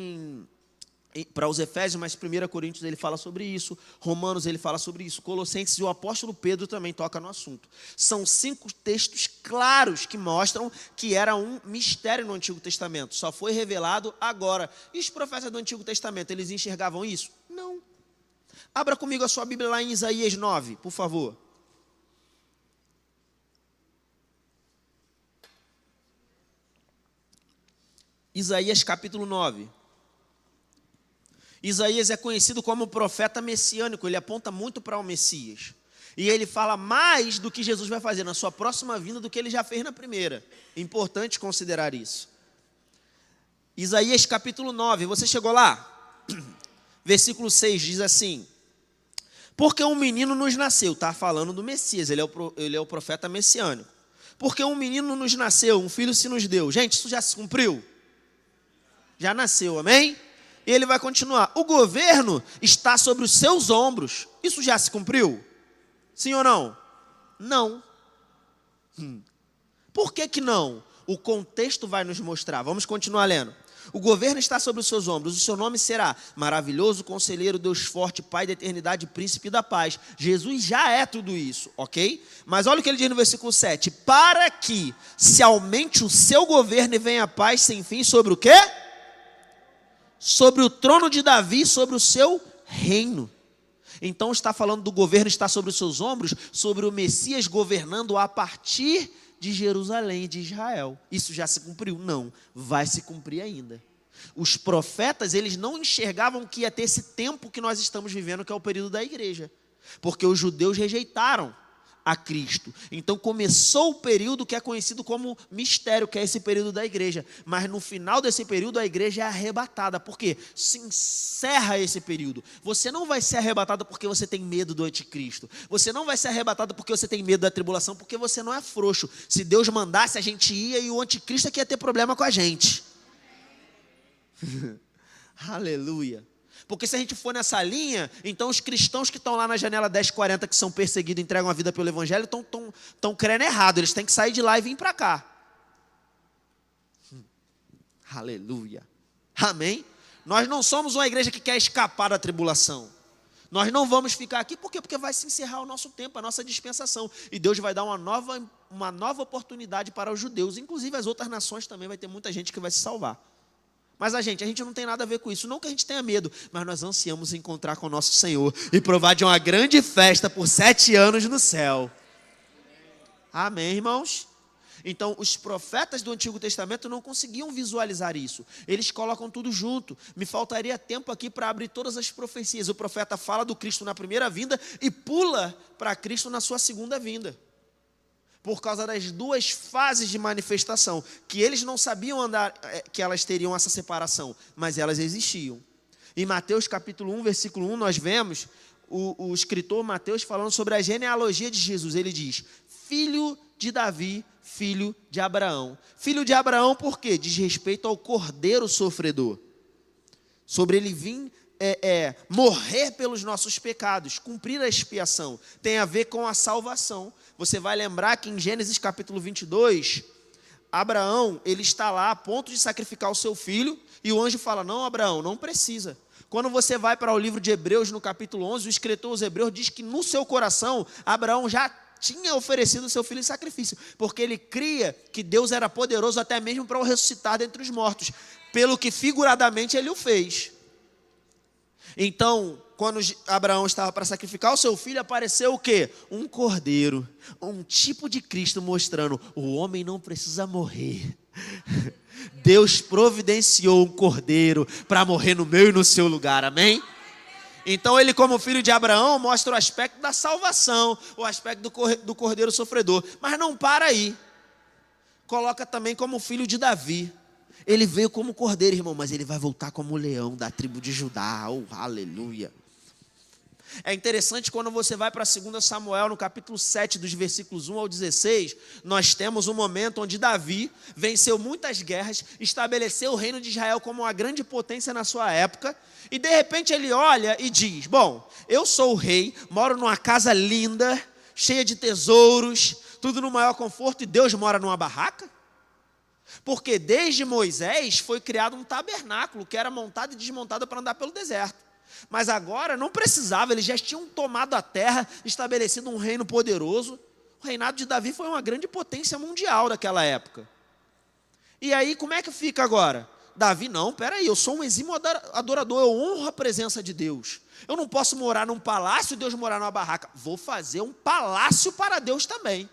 para os Efésios, mas 1 Coríntios ele fala sobre isso. Romanos ele fala sobre isso. Colossenses e o apóstolo Pedro também toca no assunto. São 5 textos claros que mostram que era um mistério no Antigo Testamento. Só foi revelado agora. E os profetas do Antigo Testamento, eles enxergavam isso? Não. Abra comigo a sua Bíblia lá em Isaías 9, por favor. Isaías capítulo 9. Isaías é conhecido como profeta messiânico, ele aponta muito para o Messias. E ele fala mais do que Jesus vai fazer na sua próxima vinda do que ele já fez na primeira. Importante considerar isso. Isaías capítulo 9, você chegou lá? Versículo 6 diz assim: porque um menino nos nasceu, está falando do Messias, ele é o profeta messiânico. Porque um menino nos nasceu, um filho se nos deu. Gente, isso já se cumpriu? Já nasceu, amém? E ele vai continuar. O governo está sobre os seus ombros. Isso já se cumpriu? Sim ou não? Não. Por que não? O contexto vai nos mostrar. Vamos continuar lendo. O governo está sobre os seus ombros. O seu nome será Maravilhoso, Conselheiro, Deus Forte, Pai da Eternidade, Príncipe da Paz. Jesus já é tudo isso, ok? Mas olha o que ele diz no versículo 7. Para que se aumente o seu governo e venha a paz sem fim sobre o quê? Sobre o trono de Davi, sobre o seu reino. Então está falando do governo está sobre os seus ombros, sobre o Messias governando a partir de Jerusalém, de Israel. Isso já se cumpriu? Não, vai se cumprir ainda. Os profetas, eles não enxergavam que ia ter esse tempo que nós estamos vivendo, que é o período da igreja. Porque os judeus rejeitaram a Cristo. Então começou o período que é conhecido como mistério, que é esse período da igreja. Mas no final desse período a igreja é arrebatada. Por quê? Se encerra esse período. Você não vai ser arrebatado porque você tem medo do anticristo. Você não vai ser arrebatado porque você tem medo da tribulação, porque você não é frouxo. Se Deus mandasse, a gente ia e o anticristo é que ia ter problema com a gente. Aleluia. Porque se a gente for nessa linha, então os cristãos que estão lá na janela 1040, que são perseguidos e entregam a vida pelo evangelho, estão crendo errado. Eles têm que sair de lá e vir para cá. Aleluia. Amém? Nós não somos uma igreja que quer escapar da tribulação. Nós não vamos ficar aqui, por quê? Porque vai se encerrar o nosso tempo, a nossa dispensação. E Deus vai dar uma nova oportunidade para os judeus. Inclusive as outras nações também, vai ter muita gente que vai se salvar. Mas a gente não tem nada a ver com isso. Não que a gente tenha medo, mas nós ansiamos encontrar com o nosso Senhor e provar de uma grande festa por 7 anos no céu. Amém, irmãos? Então, os profetas do Antigo Testamento não conseguiam visualizar isso. Eles colocam tudo junto. Me faltaria tempo aqui para abrir todas as profecias. O profeta fala do Cristo na primeira vinda e pula para Cristo na sua segunda vinda. Por causa das 2 fases de manifestação, que eles não sabiam que elas teriam essa separação, mas elas existiam. Em Mateus capítulo 1, versículo 1, nós vemos o escritor Mateus falando sobre a genealogia de Jesus. Ele diz, filho de Davi, filho de Abraão. Filho de Abraão por quê? Diz respeito ao cordeiro sofredor. Sobre ele vir morrer pelos nossos pecados, cumprir a expiação, tem a ver com a salvação. Você vai lembrar que em Gênesis capítulo 22, Abraão, ele está lá a ponto de sacrificar o seu filho, e o anjo fala, não, Abraão, não precisa. Quando você vai para o livro de Hebreus, no capítulo 11, o escritor aos Hebreus diz que no seu coração, Abraão já tinha oferecido seu filho em sacrifício, porque ele cria que Deus era poderoso até mesmo para o ressuscitar dentre os mortos, pelo que figuradamente ele o fez. Então, quando Abraão estava para sacrificar o seu filho, apareceu o quê? Um cordeiro, um tipo de Cristo mostrando, o homem não precisa morrer. Deus providenciou um cordeiro para morrer no meu e no seu lugar, amém? Então ele, como filho de Abraão, mostra o aspecto da salvação, o aspecto do cordeiro sofredor, mas não para aí. Coloca também como filho de Davi. Ele veio como cordeiro, irmão, mas ele vai voltar como leão da tribo de Judá, oh, aleluia. É interessante quando você vai para 2 Samuel, no capítulo 7, dos versículos 1 ao 16, nós temos um momento onde Davi venceu muitas guerras, estabeleceu o reino de Israel como uma grande potência na sua época, e de repente ele olha e diz, bom, eu sou o rei, moro numa casa linda, cheia de tesouros, tudo no maior conforto, e Deus mora numa barraca? Porque desde Moisés foi criado um tabernáculo que era montado e desmontado para andar pelo deserto. Mas agora não precisava, eles já tinham tomado a terra, estabelecido um reino poderoso. O reinado de Davi foi uma grande potência mundial daquela época. E aí como é que fica agora? Davi, não, peraí, eu sou um exímio adorador, eu honro a presença de Deus. Eu não posso morar num palácio e Deus morar numa barraca. Vou fazer um palácio para Deus também.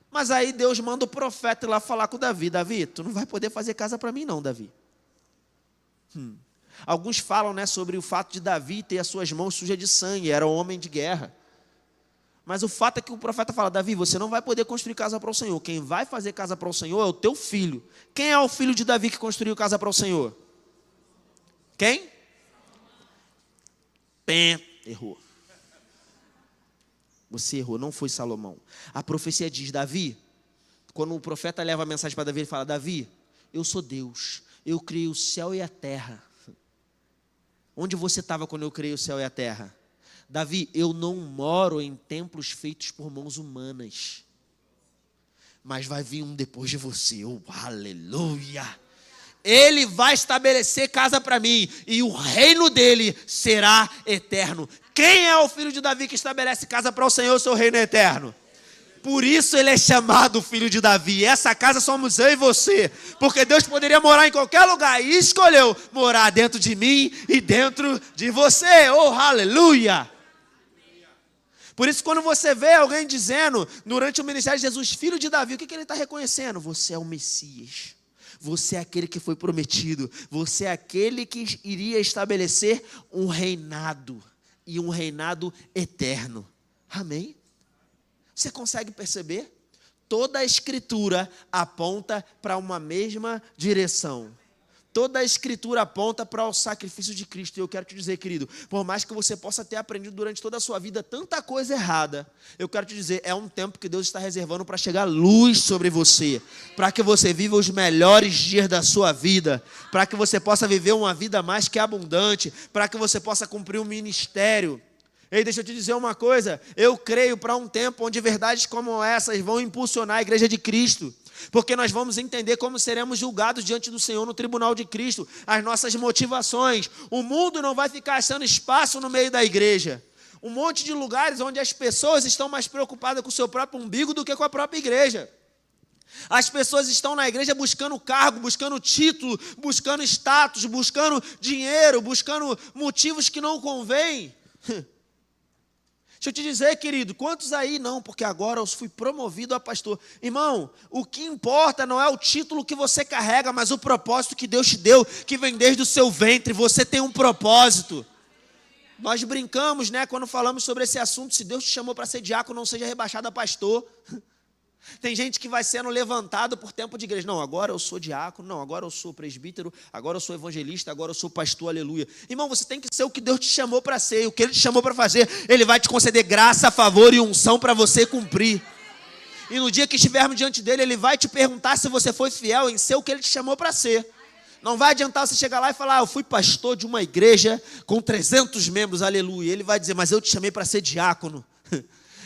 Mas aí Deus manda o profeta ir lá falar com Davi. Davi, tu não vai poder fazer casa para mim não, Davi. Alguns falam, né, sobre o fato de Davi ter as suas mãos sujas de sangue, era um homem de guerra. Mas o fato é que o profeta fala, Davi, você não vai poder construir casa para o Senhor. Quem vai fazer casa para o Senhor é o teu filho. Quem é o filho de Davi que construiu casa para o Senhor? Quem? Errou. Você errou, não foi Salomão. A profecia diz, Davi, quando o profeta leva a mensagem para Davi, ele fala, Davi, eu sou Deus, eu criei o céu e a terra. Onde você estava quando eu criei o céu e a terra? Davi, eu não moro em templos feitos por mãos humanas. Mas vai vir um depois de você. Oh, aleluia! Ele vai estabelecer casa para mim. E o reino dele será eterno. Quem é o filho de Davi que estabelece casa para o Senhor, o seu reino é eterno? Por isso ele é chamado filho de Davi. Essa casa somos eu e você. Porque Deus poderia morar em qualquer lugar. E escolheu morar dentro de mim e dentro de você. Oh, aleluia! Por isso quando você vê alguém dizendo, durante o ministério de Jesus, filho de Davi, o que ele está reconhecendo? Você é o Messias. Você é aquele que foi prometido. Você é aquele que iria estabelecer um reinado. E um reinado eterno. Amém? Você consegue perceber? Toda a Escritura aponta para uma mesma direção. Toda a Escritura aponta para o sacrifício de Cristo. E eu quero te dizer, querido, por mais que você possa ter aprendido durante toda a sua vida tanta coisa errada, eu quero te dizer, é um tempo que Deus está reservando para chegar luz sobre você, para que você viva os melhores dias da sua vida, para que você possa viver uma vida mais que abundante, para que você possa cumprir um ministério. Ei, deixa eu te dizer uma coisa, eu creio para um tempo onde verdades como essas vão impulsionar a igreja de Cristo, porque nós vamos entender como seremos julgados diante do Senhor no tribunal de Cristo, as nossas motivações. O mundo não vai ficar achando espaço no meio da igreja. Um monte de lugares onde as pessoas estão mais preocupadas com o seu próprio umbigo do que com a própria igreja. As pessoas estão na igreja buscando cargo, buscando título, buscando status, buscando dinheiro, buscando motivos que não convêm. Deixa eu te dizer, querido, quantos aí não, porque agora eu fui promovido a pastor. Irmão, o que importa não é o título que você carrega, mas o propósito que Deus te deu, que vem desde o seu ventre. Você tem um propósito. Nós brincamos, né, quando falamos sobre esse assunto, se Deus te chamou para ser diácono, não seja rebaixado a pastor. Tem gente que vai sendo levantado por tempo de igreja. Não, agora eu sou diácono, não, agora eu sou presbítero, agora eu sou evangelista, agora eu sou pastor, aleluia. Irmão, você tem que ser o que Deus te chamou para ser, o que Ele te chamou para fazer. Ele vai te conceder graça, favor e unção para você cumprir. E no dia que estivermos diante dEle, Ele vai te perguntar se você foi fiel em ser o que Ele te chamou para ser. Não vai adiantar você chegar lá e falar, eu fui pastor de uma igreja com 300 membros, aleluia. Ele vai dizer, mas eu te chamei para ser diácono.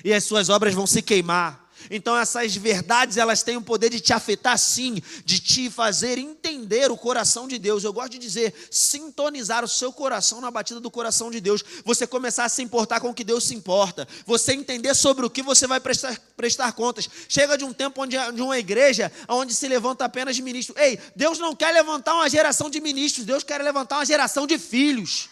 E as suas obras vão se queimar. Então essas verdades, elas têm o poder de te afetar sim, de te fazer entender o coração de Deus. Eu gosto de dizer, sintonizar o seu coração na batida do coração de Deus. Você começar a se importar com o que Deus se importa. Você entender sobre o que você vai prestar contas. Chega de um tempo de uma igreja onde se levanta apenas ministros. Ei, Deus não quer levantar uma geração de ministros, Deus quer levantar uma geração de filhos.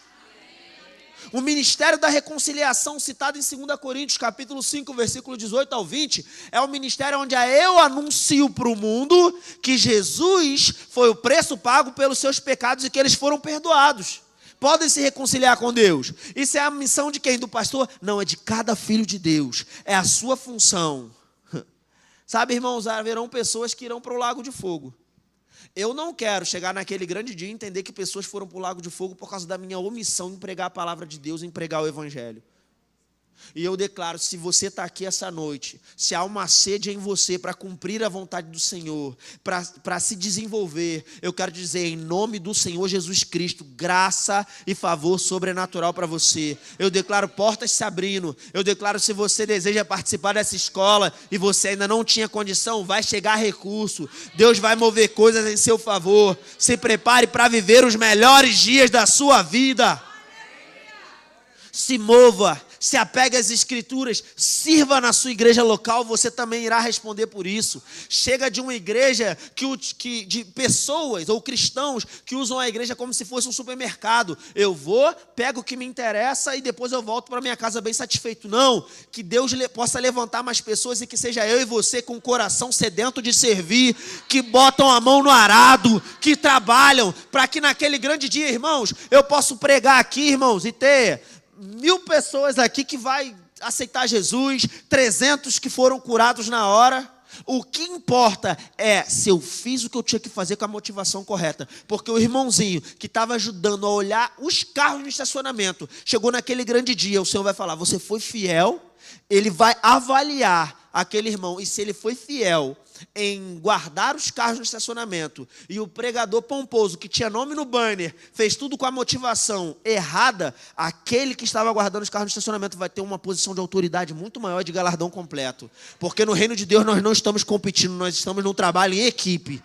O ministério da reconciliação, citado em 2 Coríntios, capítulo 5, versículo 18 ao 20, é o ministério onde eu anuncio para o mundo que Jesus foi o preço pago pelos seus pecados e que eles foram perdoados. Podem se reconciliar com Deus. Isso é a missão de quem? Do pastor? Não, é de cada filho de Deus. É a sua função. Sabe, irmãos, haverão pessoas que irão para o lago de fogo. Eu não quero chegar naquele grande dia e entender que pessoas foram para o lago de fogo por causa da minha omissão em pregar a palavra de Deus, em pregar o evangelho. E eu declaro, se você está aqui essa noite, se há uma sede em você para cumprir a vontade do Senhor, para se desenvolver, eu quero dizer, em nome do Senhor Jesus Cristo, graça e favor sobrenatural para você. Eu declaro portas se abrindo. Eu declaro, se você deseja participar dessa escola e você ainda não tinha condição, vai chegar recurso. Deus vai mover coisas em seu favor. Se prepare para viver os melhores dias da sua vida. Se mova, se apegue às escrituras, sirva na sua igreja local, você também irá responder por isso. Chega de uma igreja de pessoas ou cristãos que usam a igreja como se fosse um supermercado. Eu vou, pego o que me interessa e depois eu volto para minha casa bem satisfeito. Não, que Deus possa levantar mais pessoas e que seja eu e você com o coração sedento de servir, que botam a mão no arado, que trabalham, para que naquele grande dia, irmãos, eu possa pregar aqui, irmãos, e ter 1000 pessoas aqui que vai aceitar Jesus, 300 que foram curados na hora. O que importa é se eu fiz o que eu tinha que fazer com a motivação correta. Porque o irmãozinho que estava ajudando a olhar os carros no estacionamento, chegou naquele grande dia, o Senhor vai falar, você foi fiel? Ele vai avaliar aquele irmão, e se ele foi fiel em guardar os carros no estacionamento, e o pregador pomposo, que tinha nome no banner, fez tudo com a motivação errada, aquele que estava guardando os carros no estacionamento vai ter uma posição de autoridade muito maior, de galardão completo. Porque no reino de Deus nós não estamos competindo, nós estamos num trabalho em equipe.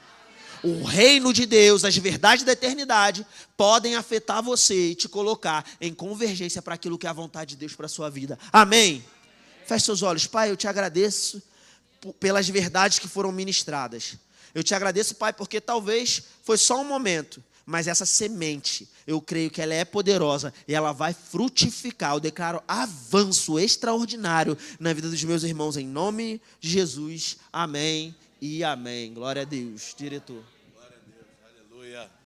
O reino de Deus, as verdades da eternidade, podem afetar você e te colocar em convergência para aquilo que é a vontade de Deus para a sua vida. Amém? Feche seus olhos. Pai, eu te agradeço pelas verdades que foram ministradas. Eu te agradeço, Pai, porque talvez foi só um momento, mas essa semente, eu creio que ela é poderosa e ela vai frutificar. Eu declaro avanço extraordinário na vida dos meus irmãos, em nome de Jesus. Amém e amém. Glória a Deus. Diretor.